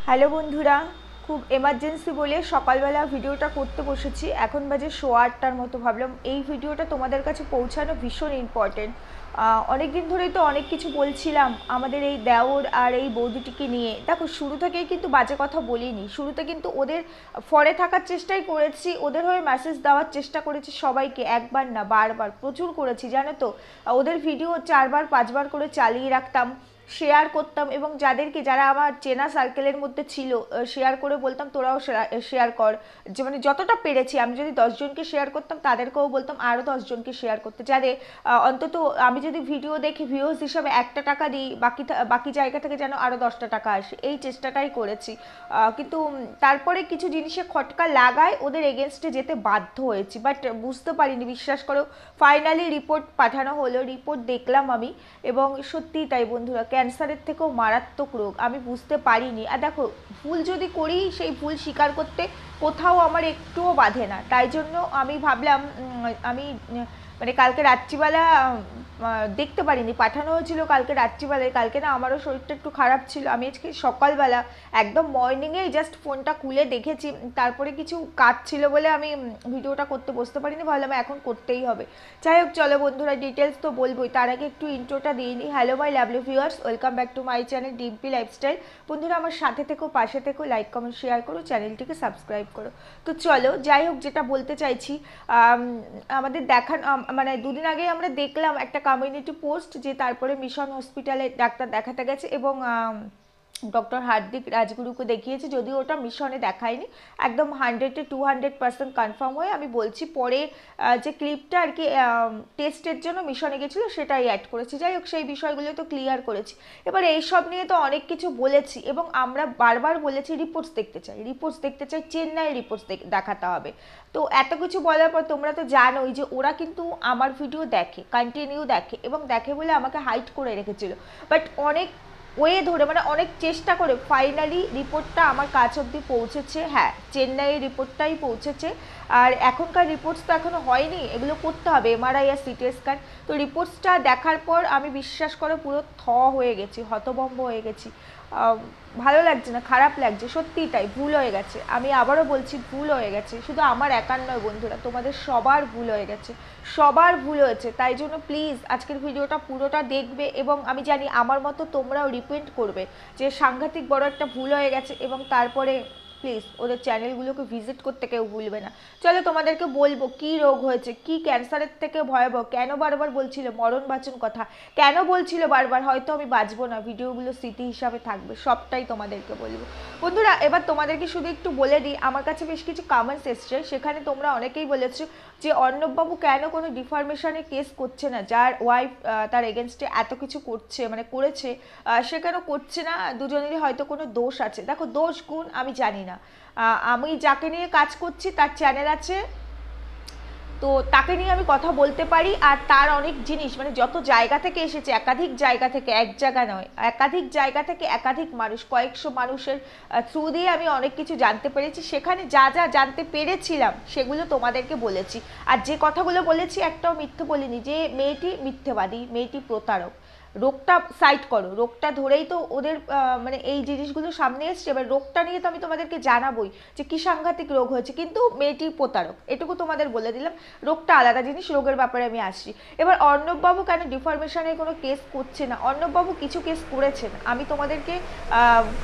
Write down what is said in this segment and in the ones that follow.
Hello বন্ধুরা, খুব emergency বলে সকালবেলা ভিডিওটা করতে বসেছি। এখন বাজে 8:15টার মতো। ভাবলাম এই ভিডিওটা তোমাদের কাছে পৌঁছানো ভীষণ ইম্পর্টেন্ট। অনেক দিন ধরেই তো অনেক কিছু বলছিলাম আমাদের এই দেওর আর এই বৌদিটিকে নিয়ে। দেখো, শুরু থেকেই কিন্তু বাজে কথা বলিনি। শুরুতে কিন্তু ওদের ফরে থাকার চেষ্টাই করেছি, ওদের হয়ে মেসেজ দেওয়ার চেষ্টা করেছি সবাইকে, একবার না বারবার প্রচুর করেছি জানো তো। ওদের ভিডিও 4বার 5বার করে চালিয়ে রাখতাম, শেয়ার করতাম, এবং যারা আমার চেনা সার্কেলের মধ্যে ছিল শেয়ার করে বলতাম তোরাও শেয়ার কর। যে মানে যতটা পেরেছি, আমি যদি 10জনকে শেয়ার করতাম তাদেরকেও বলতাম আরও 10জনকে শেয়ার করতে, যাতে অন্তত আমি যদি ভিডিও দেখে ভিউজ হিসাবে 1টা টাকা দিই, বাকি জায়গা থেকে যেন আরও 10টা টাকা আসে, এই চেষ্টাটাই করেছি। কিন্তু তারপরে কিছু জিনিসে খটকা লাগায় ওদের এগেনস্টে যেতে বাধ্য হয়েছি, বাট বুঝতে পারিনি, বিশ্বাস করো। ফাইনালি রিপোর্ট পাঠানো হলো, রিপোর্ট দেখলাম আমি, এবং সত্যিই তাই বন্ধুরা, ক্যান্সারের থেকেও মারাত্মক রোগ। আমি বুঝতে পারিনি। আর দেখো, ভুল যদি করি সেই ভুল স্বীকার করতে কোথাও আমার একটুও বাধে না। তাই জন্য আমি ভাবলাম আমি মানে কালকে রাত্রিবেলা দেখতে পারিনি, পাঠানো হয়েছিল কালকে রাত্রিবেলায়। কালকে না আমারও শরীরটা একটু খারাপ ছিল, আমি আজকে সকালবেলা একদম মর্নিংয়েই জাস্ট ফোনটা খুলে দেখেছি। তারপরে কিছু কাজ ছিল বলে আমি ভিডিওটা করতে বসতে পারিনি, ভাবলাম এখন করতেই হবে। যাই হোক, চলো বন্ধুরা, ডিটেলস তো বলবোই, তার আগে একটু ইন্ট্রোটা দিয়ে নিই। Hello my lovely viewers, welcome back to my channel Dimpy lifestyle. বন্ধুরা, আমার সাথে থেকো, পাশে থেকো, লাইক কমেন্ট শেয়ার করো, চ্যানেলটিকে সাবস্ক্রাইব করো। তো চলো, যাই হোক, যেটা বলতে চাইছি, আমাদের মানে দুদিন আগে আমরা দেখলাম একটা কমিউনিটি পোস্ট, যে তারপরে মিশন হসপিটালে ডাক্তার দেখাতে গেছে এবং ডক্টর হার্দিক রাজগুরুকে দেখিয়েছে। যদিও ওটা মিশনে দেখায়নি, একদম 100-200% কনফার্ম হয়ে আমি বলছি। পরে যে ক্লিপটা আর কি টেস্টের জন্য মিশনে গেছিলো সেটাই অ্যাড করেছি। যাই হোক, সেই বিষয়গুলো তো ক্লিয়ার করেছি। এবার এইসব নিয়ে তো অনেক কিছু বলেছি, এবং আমরা বারবার বলেছি রিপোর্টস দেখতে চাই, চেন্নাই রিপোর্টস দেখাতে হবে। তো এত কিছু বলার পর তোমরা তো জানোই যে ওরা কিন্তু আমার ভিডিও দেখে, কন্টিনিউ দেখে, এবং দেখে বলে আমাকে হাইড করে রেখেছিল। বাট অনেক ওয়ে ধরে, মানে অনেক চেষ্টা করে ফাইনালি রিপোর্টটা আমার কাছ অবধি পৌঁছেছে। হ্যাঁ, চেন্নাইয়ের রিপোর্টটাই পৌঁছেছে। আর এখনকার রিপোর্টস তো এখনও হয়নি, এগুলো করতে হবে, এমআরআই আর সিটি স্ক্যান। তো রিপোর্টসটা দেখার পর আমি, বিশ্বাস করে, পুরো হয়ে গেছি, হতভম্ব হয়ে গেছি। ভালো লাগছে না, খারাপ লাগছে, সত্যিই তাই, ভুল হয়ে গেছে। আমি আবারও বলছি, ভুল হয়ে গেছে। শুধু আমার একার নয় বন্ধুরা, তোমাদের সবার ভুল হয়ে গেছে, সবার ভুল হয়েছে। তাই জন্য প্লিজ আজকের ভিডিওটা পুরোটা দেখবে, এবং আমি জানি আমার মতো তোমরাও রিপেন্ট করবে যে সাংঘাতিক বড় একটা ভুল হয়ে গেছে, এবং তারপরে প্লিজ ওদের চ্যানেলগুলোকে ভিজিট করতে কেউ ভুলবে না। চলো তোমাদেরকে বলবো কি রোগ হয়েছে, কি ক্যান্সারের থেকে ভয়াবহ, কেন বারবার বলছিল মরণ বাঁচন কথা, কেন বলছিল বারবার, হয়তো আমি বাঁচবো না, ভিডিওগুলো স্মৃতি হিসাবে থাকবে, সবটাই তোমাদেরকে বলবো। বন্ধুরা, এবার তোমাদেরকে শুধু একটু বলে দিই, আমার কাছে বেশ কিছু কমেন্টস এসছে, সেখানে তোমরা অনেকেই বলেছো যে অর্ণববাবু কেন কোনো ডিফরমেশনে কেস করছে না, যার ওয়াইফ তার এগেনস্টে এত কিছু করছে, মানে করেছে, সে কেন করছে না, দুজনেরই হয়তো কোনো দোষ আছে। দেখো, দোষ গুণ আমি জানি না, আমি যাকে নিয়ে কাজ করছি তার চ্যানেল আছে, তো তাকে নিয়ে আমি কথা বলতে পারি। আর তার অনেক জিনিস, মানে যত জায়গা থেকে এসেছে, একাধিক জায়গা থেকে, এক জায়গা নয়, একাধিক জায়গা থেকে একাধিক মানুষ, কয়েকশো মানুষের থ্রু দিয়ে আমি অনেক কিছু জানতে পেরেছি। সেখানে যা যা জানতে পেরেছিলাম সেগুলো তোমাদেরকে বলেছি। আর যে কথাগুলো বলেছি একটাও মিথ্যে বলিনি, যে মেয়েটি মিথ্যেবাদী, মেয়েটি প্রতারক। রোগটা সাইড করো, রোগটা ধরেই তো ওদের মানে এই জিনিসগুলো সামনে এসছে। এবার রোগটা নিয়ে তো আমি তোমাদেরকে জানাবোই যে কি সাংঘাতিক রোগ হয়েছে, কিন্তু মেয়েটি প্রতারক, এটুকু তোমাদের বলে দিলাম। রোগটা আলাদা জিনিস, রোগের ব্যাপারে আমি আসছি। এবার অর্ণববাবু কেন ডিফরমেশনে কোনো কেস করছে না, অর্ণববাবু কিছু কেস করেছেন, আমি তোমাদেরকে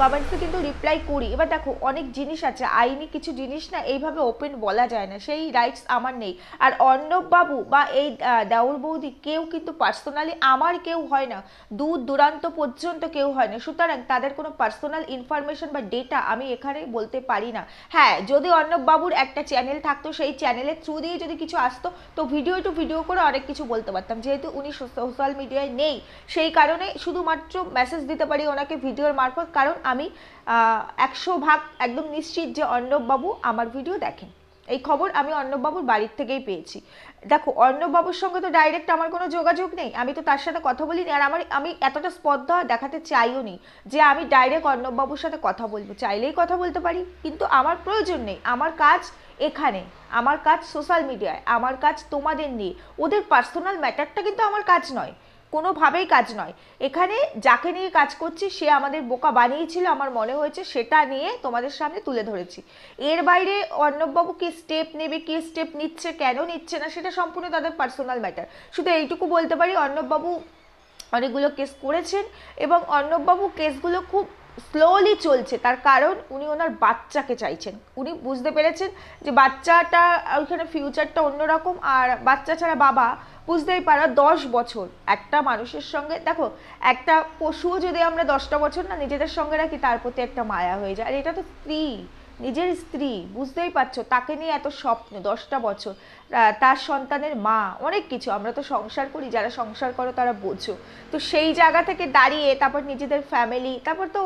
কমেন্টসে কিন্তু রিপ্লাই করি। এবার দেখো, অনেক জিনিস আছে, আইনি কিছু জিনিস না এইভাবে ওপেন বলা যায় না, সেই রাইটস আমার নেই। আর অর্ণববাবু বা এই দেওর বৌদি কেউ কিন্তু পার্সোনালি আমার কেউ হয় না, দূর দূরান্ত পর্যন্ত কেউ হয় না, সুতরাং তাদের কোনো পার্সোনাল ইনফরমেশন বা ডেটা আমি এখানে বলতে পারি না। হ্যাঁ, যদি অর্ণববাবুর একটা চ্যানেল থাকতো, সেই চ্যানেলের থ্রু দিয়ে যদি কিছু আসতো, তো ভিডিও টু ভিডিও করে অনেক কিছু বলতে পারতাম। যেহেতু উনি সোশ্যাল মিডিয়ায় নেই, সেই কারণে শুধুমাত্র মেসেজ দিতে পারি ওনাকে ভিডিওর মারফত, কারণ আমি 100% একদম নিশ্চিত যে অর্ণববাবু আমার ভিডিও দেখেন। এই খবর আমি অর্ণববাবুর বাড়ির থেকেই পেয়েছি। দেখো, অর্ণববাবুর সঙ্গে তো ডাইরেক্ট আমার কোনো যোগাযোগ নেই, আমি তো তার সাথে কথা বলিনি, আর আমি এতটা স্পর্ধা দেখাতে চাইও নি যে আমি ডাইরেক্ট অর্ণববাবুর সাথে কথা বলবো। চাইলেই কথা বলতে পারি, কিন্তু আমার প্রয়োজন নেই। আমার কাজ এখানে, আমার কাজ সোশ্যাল মিডিয়ায়, আমার কাজ তোমাদের নিয়ে, ওদের পার্সোনাল ম্যাটারটা কিন্তু আমার কাজ নয়। কোনোভাবেই কাজ নয়। এখানে যাকে নিয়ে কাজ করছি সে আমাদের বোকা বানিয়েছিল, আমার মনে হয়েছে সেটা নিয়ে তোমাদের সামনে তুলে ধরেছি। এর বাইরে অর্ণববাবু কি স্টেপ নেবে, কি স্টেপ নিচ্ছে, কেন নিচ্ছে না, সেটা সম্পূর্ণ তাদের পার্সোনাল ম্যাটার। শুধু এইটুকু বলতে পারি অর্ণববাবু অনেকগুলো কেস করেছেন এবং অর্ণববাবু কেসগুলো খুব স্লোলি চলছে, তার কারণ উনি ওনার বাচ্চাকে চাইছেন। উনি বুঝতে পেরেছেন যে বাচ্চাটা ওইখানে ফিউচারটা অন্যরকম, আর বাচ্চা ছাড়া বাবা বুঝতেই পারো 10 বছর একটা মানুষের সঙ্গে, দেখো একটা পশুও যদি আমরা 10টা বছর না নিজেদের সঙ্গে রাখি তার প্রতি একটা মায়া হয়ে যায়। আর এটা তো স্ত্রী, নিজের স্ত্রী, বুঝতেই পারছো, তাকে নিয়ে এত স্বপ্ন, 10টা বছর, তার সন্তানের মা, অনেক কিছু। আমরা তো সংসার করি, যারা সংসার করো তারা বোঝো। তো সেই জায়গা থেকে দাঁড়িয়ে তারপর নিজেদের ফ্যামিলি, তারপর তো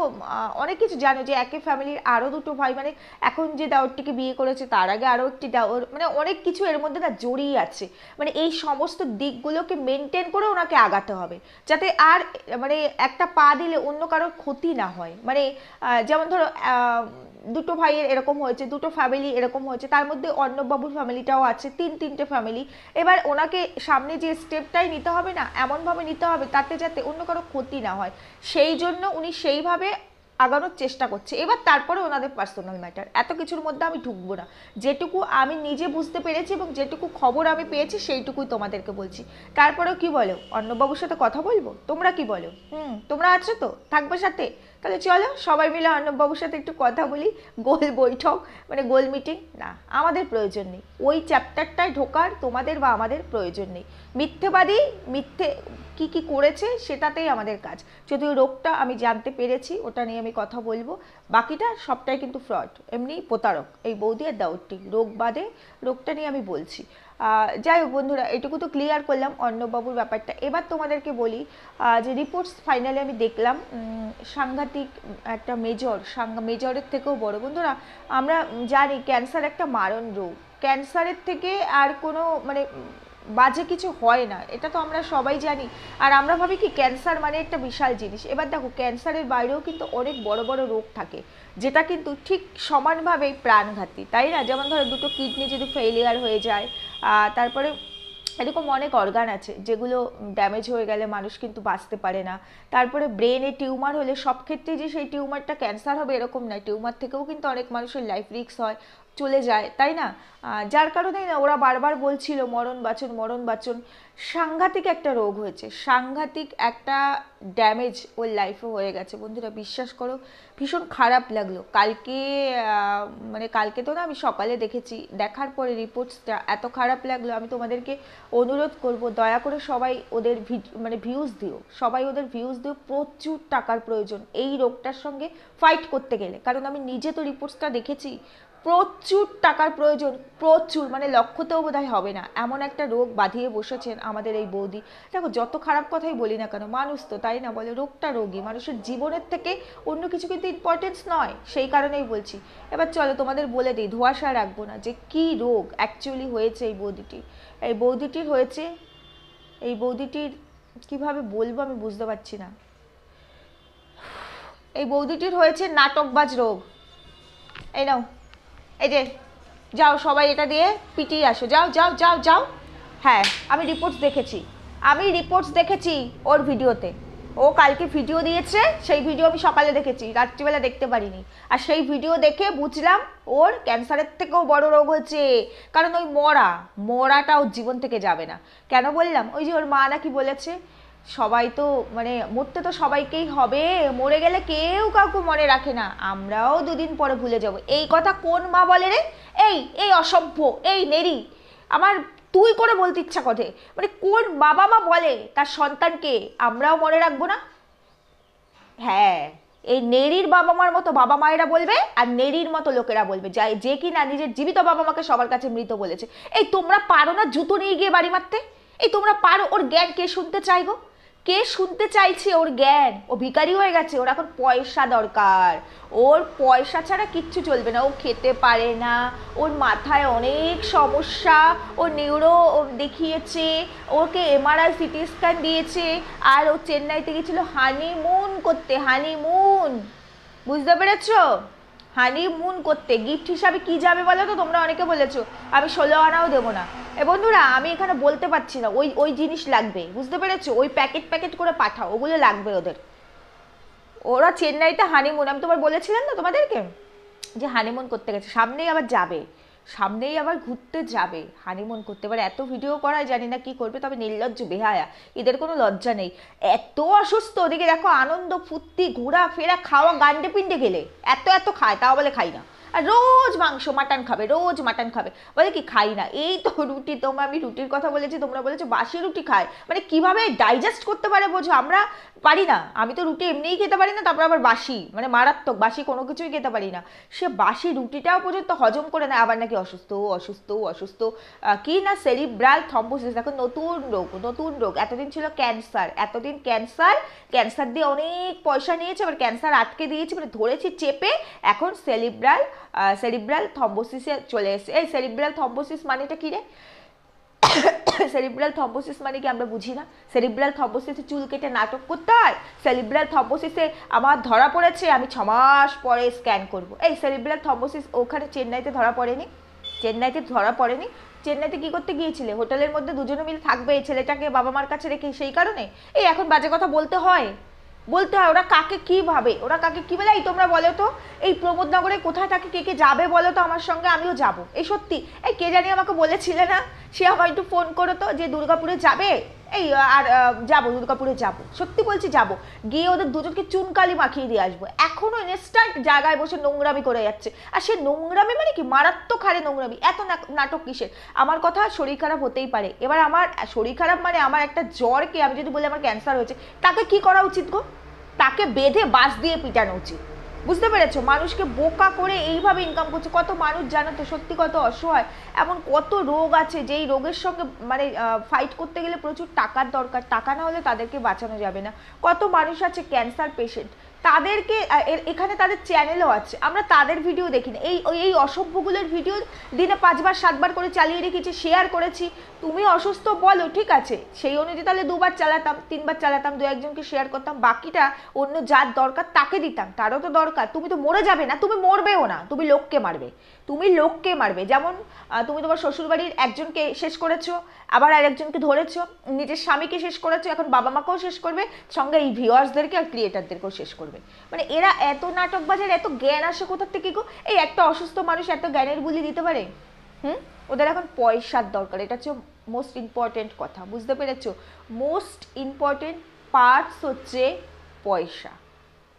অনেক কিছু জানো যে একে ফ্যামিলির আরও দুটো ভাই, মানে এখন যে দেওরটিকে বিয়ে করেছে তার আগে আরও একটি দেওর, মানে অনেক কিছু এর মধ্যে না জড়িয়ে আছে। মানে এই সমস্ত দিকগুলোকে মেনটেন করে ওনাকে আগাতে হবে, যাতে আর মানে একটা পা দিলে অন্য কারোর ক্ষতি না হয়। মানে যেমন ধরো দুটো ভাইয়ের এরকম হয়েছে, দুটো ফ্যামিলি এরকম হয়েছে, তার মধ্যে অর্ণববাবুর ফ্যামিলিটাও আছে, তিনটে ফ্যামিলি। এবার ওনাকে সামনে যে স্টেপটাই নিতে হবে না, এমনভাবে নিতে হবে তাতে যাতে অন্য কারো ক্ষতি না হয়, সেই জন্য উনি সেইভাবে আগানোর চেষ্টা করছে। এবার তারপরে ওনাদের পার্সোনাল ম্যাটার, এত কিছুর মধ্যে আমি ঢুকবো না। যেটুকু আমি নিজে বুঝতে পেরেছি এবং যেটুকু খবর আমি পেয়েছি সেইটুকুই তোমাদেরকে বলছি। তারপরেও কি বলো, অর্ণববাবুর সাথে কথা বলবো, তোমরা কি বলো? তোমরা আছো তো, থাকবে সাথে? তাহলে চলো সবাই মিলে অর্ণববাবুর সাথে একটু কথা বলি, গোল বৈঠক, মানে গোল মিটিং না, আমাদের প্রয়োজন নেই ওই চ্যাপ্টারটায় ঢোকার, তোমাদের বা আমাদের প্রয়োজন নেই। মিথ্যেবাদী মিথ্যে কি কি করেছে সেটাতেই আমাদের কাজ। যদিও রোগটা আমি জানতে পেরেছি, ওটা নিয়ে আমি কথা বলবো, বাকিটা সবটাই কিন্তু ফ্রড, এমনি প্রতারক এই বৌদি আর দাউদটি, রোগ বাদে রোগটা নিয়ে আমি বলছি। যাই হোক বন্ধুরা, এটুকু তো ক্লিয়ার করলাম অর্ণববাবুর ব্যাপারটা। এবার তোমাদেরকে বলি যে রিপোর্টস ফাইনালি আমি দেখলাম, সাংঘাতিক একটা মেজরের থেকেও বড়। বন্ধুরা আমরা জানি ক্যান্সার একটা মারণ রোগ, ক্যান্সারের থেকে আর কোনো মানে বাজে কিছু হয় না, এটা তো আমরা সবাই জানি। আর আমরা ভাবি কি ক্যান্সার মানে একটা বিশাল জিনিস। এবার দেখো ক্যান্সারের বাইরেও কিন্তু অনেক বড় বড় রোগ থাকে, যেটা কিন্তু ঠিক সমানভাবেই প্রাণঘাতী, তাই না? যেমন ধরো দুটো কিডনি যদি ফেলিয়ার হয়ে যায়, তারপরে এরকম অনেক অর্গান আছে যেগুলো ড্যামেজ হয়ে গেলে মানুষ কিন্তু বাঁচতে পারে না। তারপরে ব্রেনে টিউমার হলে সব ক্ষেত্রে যে সেই টিউমারটা ক্যান্সার হবে এরকম নয়, টিউমার থেকেও কিন্তু অনেক মানুষের লাইফ রিস্ক হয়, চলে যায়, তাই না? যার কারণে না ওরা বারবার বলছিল মরণ বাঁচন মরণ বাঁচন। সাংঘাতিক একটা রোগ হয়েছে, সাংঘাতিক একটা ড্যামেজ ওর লাইফে হয়ে গেছে। বন্ধুরা বিশ্বাস করো ভীষণ খারাপ লাগলো কালকে, মানে কালকে তো না আমি সকালে দেখেছি, দেখার পরে রিপোর্টসটা এত খারাপ লাগলো। আমি তোমাদেরকে অনুরোধ করব দয়া করে সবাই ওদের মানে ভিউজ দিও, সবাই ওদের ভিউজ দিও। প্রচুর টাকার প্রয়োজন এই রোগটার সঙ্গে ফাইট করতে গেলে, কারণ আমি নিজে তো রিপোর্টসটা দেখেছি, প্রচুর টাকার প্রয়োজন, প্রচুর, মানে লক্ষ্যতেও বোধহয় হবে না, এমন একটা রোগ বাঁধিয়ে বসেছেন আমাদের এই বৌদি। দেখো যত খারাপ কথাই বলি না কেন, মানুষ তো, তাই না? বলে রোগটা রোগী, মানুষের জীবনের থেকে অন্য কিছু কিন্তু ইম্পর্টেন্স নয়, সেই কারণেই বলছি। এবার চলো তোমাদের বলে দিই, ধোঁয়াশা রাখবো না, যে কি রোগ অ্যাকচুয়ালি হয়েছে এই বৌদিটির। এই বৌদিটির হয়েছে, এই বৌদিটির কিভাবে বলবো আমি বুঝতে পারছি না। এই বৌদিটির হয়েছে নাটকবাজ রোগ। এই নাও, এই যে, যাও সবাই এটা দিয়ে পিটিয়ে আসো, যাও যাও যাও যাও। হ্যাঁ আমি রিপোর্টস দেখেছি ওর ভিডিওতে, ও কালকে ভিডিও দিয়েছে, সেই ভিডিও আমি সকালে দেখেছি, রাত্রিবেলা দেখতে পারিনি। আর সেই ভিডিও দেখে বুঝলাম ওর ক্যান্সারের থেকেও বড় রোগ হচ্ছে, কারণ ওই মরাটা ওর জীবন থেকে যাবে না। কেন বললাম? ওই যে ওর মা নাকি বলেছে সবাই তো মানে মরতে তো সবাইকেই হবে, মরে গেলে কেউ কাউকে মনে রাখে না, আমরাও দুদিন পরে ভুলে যাব। এই কথা কোন মা বলে রে? এই এই অসভ্য, এই নেরি, আমার তুই করে বলতে ইচ্ছা করে, মানে কোন বাবা মা বলে তার সন্তানকে আমরাও মনে রাখবো না? হ্যাঁ, এই নেরির বাবা মার মতো বাবা মায়েরা বলবে, আর নেরির মতো লোকেরা বলবে, যে কিনা নিজের জীবিত বাবা মাকে সবার কাছে মৃত বলেছে। এই তোমরা পারো না জুতো নিয়ে গিয়ে বাড়ি মারতে? এই তোমরা পারো? ওর জ্ঞান কে শুনতে চাইবো? কে শুনতে চাইছে ওর জ্ঞান? ও ভিখারি হয়ে গেছে, ওর এখন পয়সা দরকার, ওর পয়সা ছাড়া কিচ্ছু চলবে না। ও খেতে পারে না, ওর মাথায় অনেক সমস্যা, ও নিউরো দেখিয়েছে, ওকে এমআরআই সিটি স্ক্যান দিয়েছে, আর ও চেন্নাইতে গেছিলো হানিমুন করতে, হানিমুন, বুঝতে পেরেছো? হানিমুন করতে। গিফট হিসাবে কি যাবে বলো তো? তোমরা অনেকে বলেছো আমি 16 আনাও দেবো না, এ বন্ধুরা আমি এখানে বলতে পারছি না, ওই ওই জিনিস লাগবে, বুঝতে পেরেছো? ওই প্যাকেট প্যাকেট করে পাঠাও, ওগুলো লাগবে ওদের। ওরা চেন্নাইতে হানিমুন, আমি তোমার বলেছিলাম না তোমাদেরকে যে হানিমুন করতে গেছে, সামনেই আবার যাবে, সামনেই আবার ঘুরতে যাবে হানিমুন করতে। এবার এত ভিডিও করায় জানি না কি করবে, তবে নির্লজ্জ বেহায়া, এদের কোনো লজ্জা নেই। এত অসুস্থ, ওদিকে দেখো আনন্দ ফুর্তি ঘোরা ফেরা খাওয়া গান্ডে পিন্ডে গেলে এত এত খায়, তাও বলে খাই না। আর রোজ মাংস মাটন খাবে, রোজ মাটন খাবে, বলে কি খাই না। এই তো রুটি, তোমরা আমি রুটির কথা বলেছি, তোমরা বলেছো বাসি রুটি খায়, মানে কিভাবে ডাইজেস্ট করতে পারে বোঝো? আমরা পারি না, আমি তো রুটি এমনিই খেতে পারি না, তারপর আবার বাসি, মানে মারাত্মক বাসি কোনো কিছুই খেতে পারি না। সে বাসি রুটিটাও পর্যন্ত হজম করে নেয়, আবার নাকি অসুস্থ অসুস্থ অসুস্থ। কি না সেরিব্রাল থ্রম্বোসিস, এখন নতুন রোগ, নতুন রোগ। এতদিন ছিল ক্যান্সার, এতদিন ক্যান্সার, ক্যান্সার দিয়ে অনেক পয়সা নিয়েছে, এবার ক্যান্সার আটকে দিয়েছে, মানে ধরেছি চেপে, এখন সেরিব্রাল থ্রম্বোসিসে চলে এসেছে। এই সেরিব্রাল থ্রম্বোসিস মানেটা কি রে? সেরিব্রাল থ্রম্বোসিস মানে কি আমরা বুঝি না? সেরিব্রাল থ্রম্বোসিসে চুল কেটে নাটক করতে হয়? সেরিব্রাল থ্রম্বোসিসে আমার ধরা পড়েছে, আমি 6 মাস পরে স্ক্যান করব। এই সেরিব্রাল থ্রম্বোসিস ওখানে চেন্নাইতে ধরা পড়েনি? চেন্নাইতে ধরা পড়েনি? চেন্নাইতে কি করতে গিয়েছিলে? হোটেলের মধ্যে দুজনে মিলে থাকবে, ছেলেটাকে বাবা মার কাছে রেখে, সেই কারণে? এই এখন বাজে কথা বলতে হয়, বলতে হয়। ওরা কাকে কি ভাবে, ওরা কাকে কি বলে? এই তোমরা বলো তো, এই প্রমোদনগরে কোথায় থাকে, কে কে যাবে বলো তো আমার সঙ্গে, আমিও যাব। এই সত্যি, এই কে জানি আমাকে বলেছিলে না, সে আমার একটু ফোন করো তো, যে দুর্গাপুরে যাবে। এই আর যাবো, দুর্গাপুরে যাব, সত্যি বলছি যাব, গিয়ে ওদের দুজনকে চুনকালি মাখিয়ে দিয়ে আসবো। এখনো ইনস্ট্যান্ট জায়গায় বসে নোংরামি করে যাচ্ছে, আর সে নোংরামি মানে কি মারাত্মক হারে নোংরামি। এত নাটক কিসের? আমার কথা, শরীর খারাপ হতেই পারে, এবার আমার শরীর খারাপ মানে আমার একটা জ্বরকে আমি যদি বলি আমার ক্যান্সার হয়েছে, তাকে কি করা উচিত গো? তাকে বেঁধে বাঁশ দিয়ে পিটানো উচিত, বুঝতে পেরেছো? মানুষকে বোকা করে এইভাবে ইনকাম করছে। কত মানুষ জানো তো সত্যি, কত অসহায়, এমন কত রোগ আছে যেই রোগের সঙ্গে মানে ফাইট করতে গেলে প্রচুর টাকার দরকার, টাকা না হলে তাদেরকে বাঁচানো যাবে না। কত মানুষ আছে ক্যান্সার পেশেন্ট, তাদেরকে এখানে তাদের চ্যানেলও আছে, আমরা তাদের ভিডিও দেখি না। এই অসভ্যগুলোর ভিডিও দিনে 5 বার 7 বার করে চালিয়ে রেখেছি, শেয়ার করেছি। তুমি অসুস্থ বলো, ঠিক আছে, সেই অনুযায়ী তাহলে 2 বার চালাতাম, 3 বার চালাতাম, 2-1জনকে শেয়ার করতাম, বাকিটা অন্য যার দরকার তাকে দিতাম, তারও তো দরকার। তুমি তো মরে যাবে না, তুমি মরবেও না, তুমি লোককে মারবে, তুমি লোককে মারবে। যেমন তুমি তোমার শ্বশুরবাড়ির একজনকে শেষ করেছো, আবার আরেকজনকে ধরেছো, নিজের স্বামীকে শেষ করেছো, এখন বাবা মাকেও শেষ করবে, সঙ্গে এই ভিউয়ার্সদেরকে আর ক্রিয়েটারদেরকেও শেষ করবে। মানে এরা এত নাটক বাজার, এত জ্ঞান আসে কোথার থেকে গো? এই একটা অসুস্থ মানুষ এত জ্ঞানের বুলি দিতে পারে? ওদের এখন পয়সার দরকার, এটা হচ্ছে মোস্ট ইম্পর্টেন্ট কথা, বুঝতে পেরেছো? মোস্ট ইম্পর্টেন্ট পার্টস হচ্ছে পয়সা।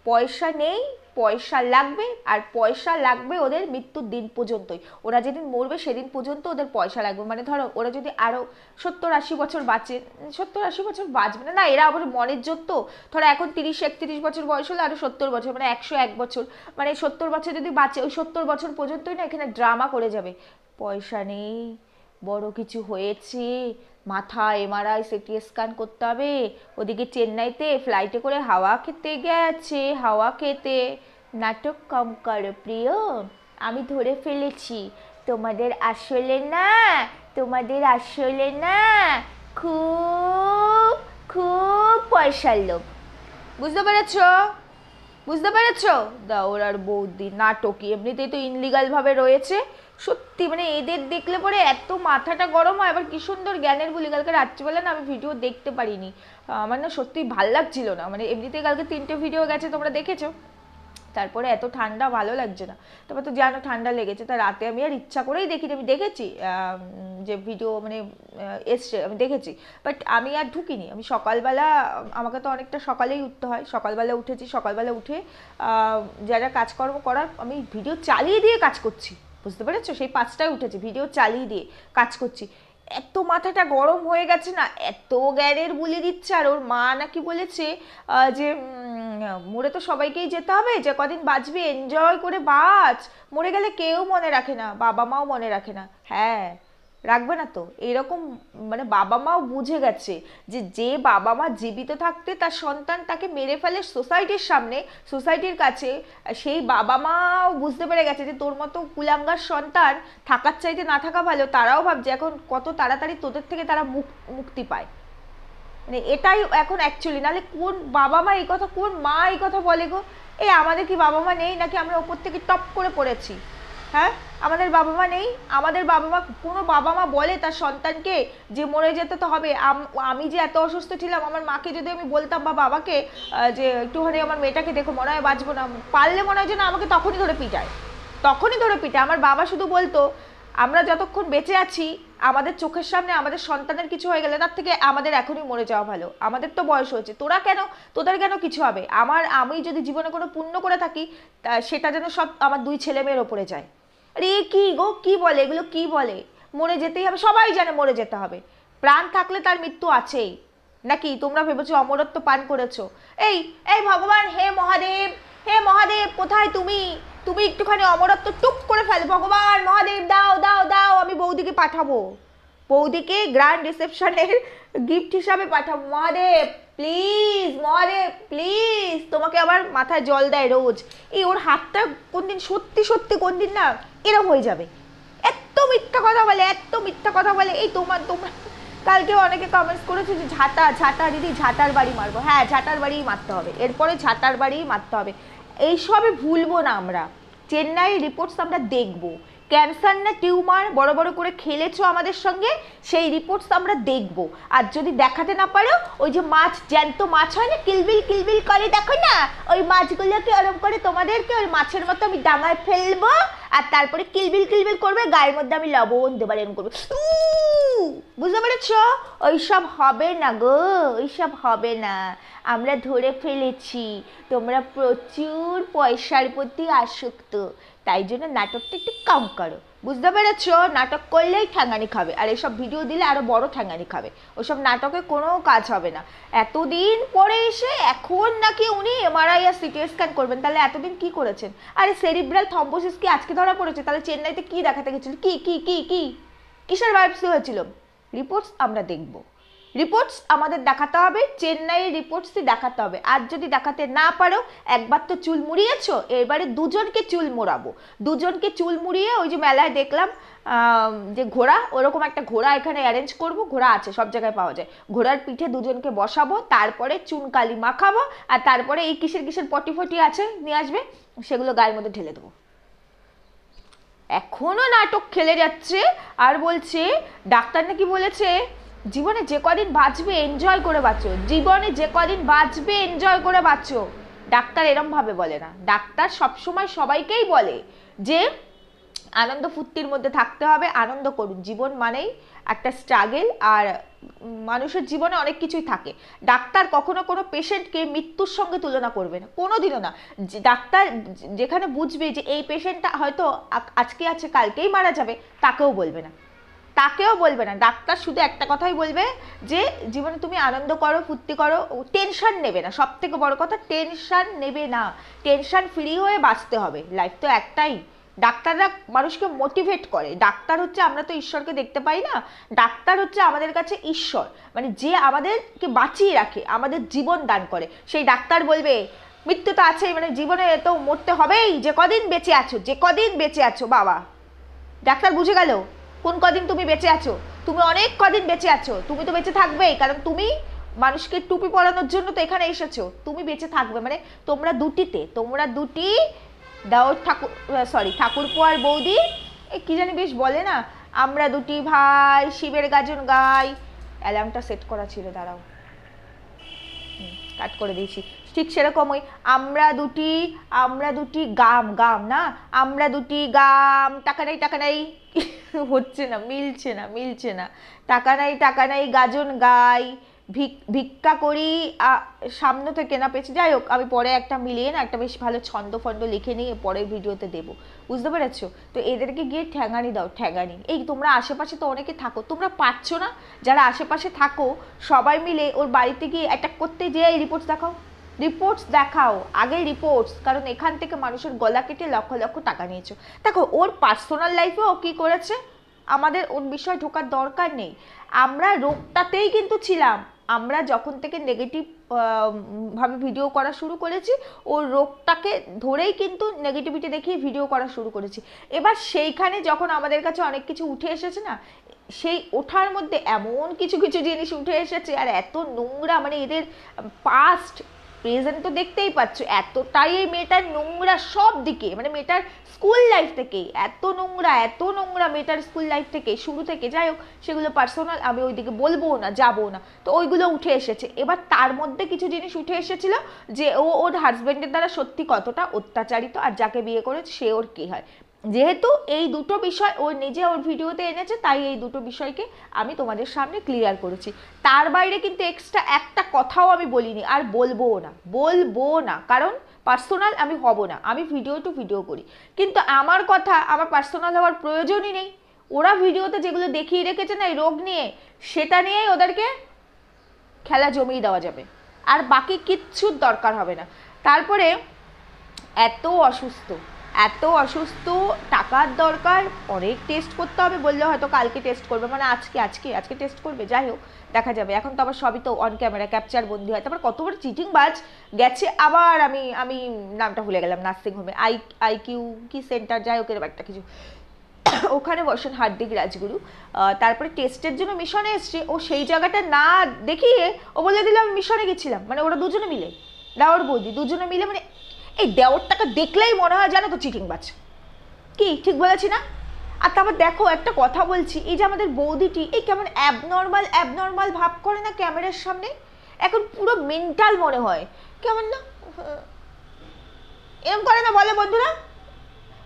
পয়সা নেই, পয়সা লাগবে, আর পয়সা লাগবে ওদের মৃত্যুর দিন পর্যন্তই। ওরা যেদিন মরবে সেদিন পর্যন্ত ওদের পয়সা লাগবে। মানে ধরো ওরা যদি আরও 70-80 বছর বাঁচে, 70-80 বছর বাঁচবে না, না এরা আবার মনের জোর তো, ধরো এখন 30-31 বছর বয়স হলে আরও 70 বছর, মানে 101 বছর, মানে 70 বছর যদি বাঁচে, ওই 70 বছর পর্যন্তই না এখানে ড্রামা করে যাবে। পয়সা নেই, বড় কিছু হয়েছে, মাথা এমআরআই সিটি স্ক্যান করতে হবে, ওদিকে চেন্নাইতে ফ্লাইটে করে হাওয়া খেতে গেছে, হাওয়া খেতে। নাটক কম করো প্রিয়, আমি ধরে ফেলেছি তোমাদের আসলে না, তোমাদের আসলে না খুব খুব পয়সার লোভ, বুঝতে পেরেছো? বুঝতে পেরেছো? দাওর আর বৌদি নাটকই, এমনিতেই তো ইনলিগাল ভাবে রয়েছে। সত্যি মানে এদের দেখলে পরে এত মাথাটা গরম হয়। আবার কি সুন্দর জ্ঞানের বুলি, কালকে রাত্রিবেলা না আমি ভিডিও দেখতে পারিনি, আমার না সত্যি ভাল লাগছিল না। মানে এমনিতেই কালকে 3টে ভিডিও গেছে, তোমরা দেখেছো, তারপরে এত ঠান্ডা ভালো লাগছে না, তারপর তো জানো ঠান্ডা লেগেছে, তা রাতে আমি আর ইচ্ছা করেই দেখিনি। আমি দেখেছি যে ভিডিও মানে এসছে, আমি দেখেছি, বাট আমি আর ঢুকিনি। আমি সকালবেলা, আমাকে তো অনেকটা সকালেই উঠতে হয়, সকালবেলা উঠেছি, সকালবেলা উঠে যারা কাজকর্ম করার আমি ভিডিও চালিয়ে দিয়ে কাজ করছি, বুঝতে পেরেছো? সেই 5টায় উঠেছি, ভিডিও চালিয়ে দিয়ে কাজ করছি। এত মাথাটা গরম হয়ে গেছে না, এত জ্ঞানের বুলি দিচ্ছে। আর ওর মা নাকি বলেছে যে মরে তো সবাইকেই যেতে হবে, যে কদিন বাঁচবি এনজয় করে বাঁচ, মরে গেলে কেউ মনে রাখে না, বাবা মাও মনে রাখে না। হ্যাঁ, রাখবে না তো? এরকম মানে বাবা মাও বুঝে গেছে যে যে বাবা মা জীবিত থাকতে তার সন্তান তাকে মেরে ফেলে সোসাইটির সামনে, সোসাইটির কাছে, সেই বাবা মাও বুঝতে পেরে গেছে যে তোর মতো কুলাঙ্গার সন্তান থাকার চাইতে না থাকা ভালো। তারাও ভাবছে এখন কত তাড়াতাড়ি তোদের থেকে তারা মুক্তি পায়। মানে এটাই এখন অ্যাকচুয়ালি, নাহলে কোন বাবা মা এই কথা, কোন মা এই কথা বলে গো? এই আমাদের কি বাবা মা নেই নাকি আমরা ওপর থেকে টপ করে পড়েছি? হ্যাঁ, আমাদের বাবা মা নেই? আমাদের বাবা মা, কোনো বাবা মা বলে তার সন্তানকে যে মরে যেতে তো হবে? আমি যে এত অসুস্থ ছিলাম, আমার মাকে যদি আমি বলতাম বা বাবাকে যে একটুখানি আমার মেয়েটাকে দেখো, মনে হয় বাঁচবো না, পারলে মনে হয় যে না, আমাকে তখনই ধরে পিটায়, তখনই ধরে পিটায়। আমার বাবা শুধু বলতো আমরা যতক্ষণ বেঁচে আছি, আমাদের চোখের সামনে আমাদের সন্তানের কিছু হয়ে গেলে তার থেকে আমাদের এখনই মরে যাওয়া ভালো, আমাদের তো বয়স হয়েছে, তোদের কেন কিছু হবে, আমি যদি জীবনে কোনো পুণ্য করে থাকি সেটা যেন সব আমার 2 ছেলে মেয়ের ওপরে যায়। আরে কি গো, কি বলে এগুলো, কি বলে? মরে যেতেই হবে, সবাই জানে মরে যেতে হবে, প্রাণ থাকলে তার মৃত্যু আছেই। নাকি তোমরা ভেবেছো অমরত্ব পান করেছো? এই এই ভগবান, হে মহাদেব, হে মহাদেব, কোথায় তুমি? তুমি একটুখানি অমরত্ব টুক করে ফেলো, ভগবান মহাদেব দাও দাও দাও, আমি বৌদিকে পাঠাবো, বৌদিকে গ্র্যান্ড রিসেপশনের গিফট হিসাবে পাঠাবো। Mahadev please, Mahadev please. তোমাকে আবার মাথায় জল দেয় রোজ। এই ওর হাতটা কোন দিন সত্যি সত্যি কোন দিন না এরম হয়ে যাবে। এত মিথ্যা কথা বলে, এত মিথ্যা কথা বলে। এই তোমরা কালকেও অনেকে কমেন্টস করেছে যে ঝাঁটা দিদি, ঝাঁটার বাড়ি মারবো। হ্যাঁ, ঝাঁটার বাড়িই মারতে হবে, এরপরে ঝাঁটার বাড়িই মারতে হবে। এইসবে ভুলবো না আমরা। চেন্নাই রিপোর্টস আমরা দেখবো, ক্যান্সার না টিউমার বড় বড় করে খেলেছো আমাদের সঙ্গে, সেই রিপোর্টস আমরা দেখবো। আর যদি দেখাতে না পারো, ওই যে মাছ, জ্যান্ত মাছ হয় না, কিলবিল কিলবিল করে, দেখো না, ওই মাছগুলোকে ওরম করে তোমাদেরকে ওই মাছের মতো আমি ডাঙায় ফেলবো, আর তারপরে কিলবিল কিলবিল করবে, গায়ের মধ্যে আমি লবণ দেবো, এরকম করবো। বুঝতে পেরেছ? ওইসব হবে না গো, ওইসব হবে না। আমরা ধরে ফেলেছি তোমরা প্রচুর পয়সার প্রতি আসক্ত, তাই জন্য নাটকটা একটু কম করো। বুঝতে পেরেছ? নাটক করলেই ঠ্যাঙানি খাবে, আর এসব ভিডিও দিলে আরো বড় ঠ্যাঙানি খাবে। ওসব নাটকে কোনো কাজ হবে না। এতদিন পরে এসে এখন নাকি উনি এমআরআই আর সিটি স্ক্যান করবেন, তাহলে এতদিন কি করেছেন? আরে সেরিব্রাল থ্রম্বোসিস কি আজকে ধরা পড়েছে? তাহলে চেন্নাইতে কি দেখাতে গেছিল? কি কি কি কি কিসের বায়োপসি হয়েছিল? রিপোর্টস আমরা দেখব, রিপোর্টস আমাদের দেখাতে হবে, চেন্নাইয়ের রিপোর্টসই দেখাতে হবে। আর যদি দেখাতে না পারো, একবার তো চুল মুড়িয়েছো, এবারে দুজনকে চুল মোড়াবো। দুজনকে চুল মুড়িয়ে ওই যে মেলায় দেখলাম যে ঘোড়া, ওরকম একটা ঘোড়া এখানে অ্যারেঞ্জ করব, ঘোড়া আছে সব জায়গায় পাওয়া যায়, ঘোড়ার পিঠে দুজনকে বসাবো, তারপরে চুন কালি মাখাবো, আর তারপরে এই কিসের কিসের পটি ফটি আছে নিয়ে আসবে, সেগুলো গায়ের মধ্যে ঢেলে দেবো। এখনো নাটক খেলে যাচ্ছে, আর বলছে ডাক্তার নাকি বলেছে জীবনে যে কদিন বাঁচবে এনজয় করে বাঁচো, জীবনে যে কদিন বাঁচবে এনজয় করে বাঁচো। ডাক্তার এরম ভাবে বলে না, ডাক্তার সবসময় সবাইকেই বলে যে আনন্দ ফুর্তির মধ্যে থাকতে হবে, আনন্দ করুন, জীবন মানেই একটা স্ট্রাগল, আর মানুষের জীবনে অনেক কিছুই থাকে। ডাক্তার কখনো কোনো পেশেন্টকে মৃত্যুর সঙ্গে তুলনা করবে না, কোনোদিনও না। ডাক্তার যেখানে বুঝবে যে এই পেশেন্টটা হয়তো আজকে আছে কালকেই মারা যাবে, তাকেও বলবে না, তাকেও বলবে না। ডাক্তার শুধু একটা কথাই বলবে যে জীবনে তুমি আনন্দ করো, ফুর্তি করো, টেনশন নেবে না। সব থেকে বড় কথা, টেনশন নেবে না, টেনশন ফ্রি হয়ে বাঁচতে হবে। লাইফ তো একটাই। ডাক্তাররা মানুষকে মোটিভেট করে। ডাক্তার হচ্ছে, আমরা তো ঈশ্বরকে দেখতে পাই না, ডাক্তার হচ্ছে আমাদের কাছে ঈশ্বর, মানে যে আমাদেরকে বাঁচিয়ে রাখে, আমাদের জীবন দান করে। সেই ডাক্তার বলবে মৃত্যু তো আছেই, মানে জীবনে তো মরতে হবেই, যে কদিন বেঁচে আছো, যে কদিন বেঁচে আছো। বাবা, ডাক্তার বুঝে গেল কোন কদিন তুমি বেঁচে আছো। তুমি অনেক কদিন বেঁচে আছো, তুমি তো বেঁচে থাকবেই, কারণ তুমি মানুষকে টুপি পরানোর জন্য তো এখানে এসেছো, তুমি বেঁচে থাকবে। মানে তোমরা দুটি দাও ঠাকুর, সরি ঠাকুরপো আর বৌদি, কি জানি বেশ বলে না, আমরা দুটি ভাই শিবের গাজন গাই। অ্যালার্মটা সেট করা ছিল, দাঁড়াও, কাট করে দিয়েছি। ঠিক সেরকমই আমরা দুটি গাম না, আমরা দুটি গাম, টাকা নাই হচ্ছে না, মিলছে না, টাকা নাই গাজন গাই, ভিক্ষা করি, সামনে থেকে না পেছে। যাই হোক, আমি পরে একটা মিলিয়ে না একটা বেশ ভালো ছন্দ ফন্দ লিখে নিয়ে পরের ভিডিওতে দেবো, বুঝতে পেরেছো? তো এদেরকে গিয়ে ঠ্যাঙানি দাও, ঠ্যাঙানি। এই তোমরা আশেপাশে তো অনেকে থাকো, তোমরা পাচ্ছ না, যারা আশেপাশে থাকো সবাই মিলে ওর বাড়িতে গিয়ে অ্যাটাক করতে, যে এই রিপোর্টস দেখাও আগে, রিপোর্টস। কারণ এখান থেকে মানুষের গলা কেটে লক্ষ লক্ষ টাকা নিয়েছো। দেখো ওর পার্সোনাল লাইফে ও কী করেছে, আমাদের ওর বিষয় ঢোকার দরকার নেই। আমরা রোগটাতেই কিন্তু ছিলাম, আমরা যখন থেকে নেগেটিভ ভাবে ভিডিও করা শুরু করেছি, ওর রোগটাকে ধরেই কিন্তু নেগেটিভিটি দেখিয়ে ভিডিও করা শুরু করেছি। এবার সেইখানে যখন আমাদের কাছে অনেক কিছু উঠে এসেছে না, সেই ওঠার মধ্যে এমন কিছু কিছু জিনিস উঠে এসেছে, আর এত নোংরা, মানে এদের পাস্ট প্রেজেন্ট তো দেখতেই পাচ্ছ, এতটাই এই মেয়েটার নোংরা সব দিকে, মানে মেয়েটার স্কুল লাইফ থেকে এত নোংরা মেয়েটার স্কুল লাইফ থেকে শুরু থেকে। যাই হোক, সেগুলো পার্সোনাল, আমি ওইদিকে বলবো না, যাবো না। তো ওইগুলো উঠে এসেছে। এবার তার মধ্যে কিছু জিনিস উঠে এসেছিল যে ও ওর হাজব্যান্ডের দ্বারা সত্যি কতটা অত্যাচারিত, আর যাকে বিয়ে করেছে সে ওর কী হয়। যেহেতু এই দুটো বিষয় ও নিজে ওর ভিডিওতে এনেছে, তাই এই দুটো বিষয়কে আমি তোমাদের সামনে ক্লিয়ার করেছি। তার বাইরে কিন্তু এক্সট্রা একটা কথাও আমি বলিনি, আর বলবো না, কারণ পার্সোনাল আমি হব না। আমি ভিডিও টু ভিডিও করি, কিন্তু আমার কথা আমার পার্সোনাল হওয়ার প্রয়োজনই নেই। ওরা ভিডিওতে যেগুলো দেখিয়ে রেখেছে না এই রোগ নিয়ে, সেটা নিয়েই ওদেরকে খেলা জমিয়ে দেওয়া যাবে, আর বাকি কিচ্ছুর দরকার হবে না। তারপরে এত অসুস্থ, টাকার দরকার, অনেক টেস্ট করতে হবে, বললে হয়তো কালকে টেস্ট করবে, মানে আজকে টেস্ট করবে। যাই হোক, দেখা যাবে। এখন তো আবার সবই তো অন ক্যামেরা ক্যাপচার বন্দি হয়। তারপর কতবার চিটিং বাজ গেছে আবার, আমি নামটা ভুলে গেলাম, নার্সিংহোমে আইকিউ কি সেন্টার, যাই হোক এরকম একটা কিছু, ওখানে বসেন হার্দিক রাজগুরু। তারপরে টেস্টের জন্য মিশনে এসছে, ও সেই জায়গাটা না দেখিয়ে ও বলে দিল আমি মিশনে গেছিলাম। মানে ওরা দুজনে মিলে, দেওর বৌদি দুজনে মিলে, মানে এই দেওরটাকে দেখলেই মনে হয় জানো তো চিটিং বাজ। কি ঠিক বলেছি না? আর তারপর দেখো, একটা কথা বলছি, এই যে আমাদের বৌদিটি এই কেমন অ্যাবনর্মাল ভাব করে না ক্যামেরার সামনে, এখন পুরো মেন্টাল মনে হয়, কেমন না এরকম করে না, বলে বন্ধুরা?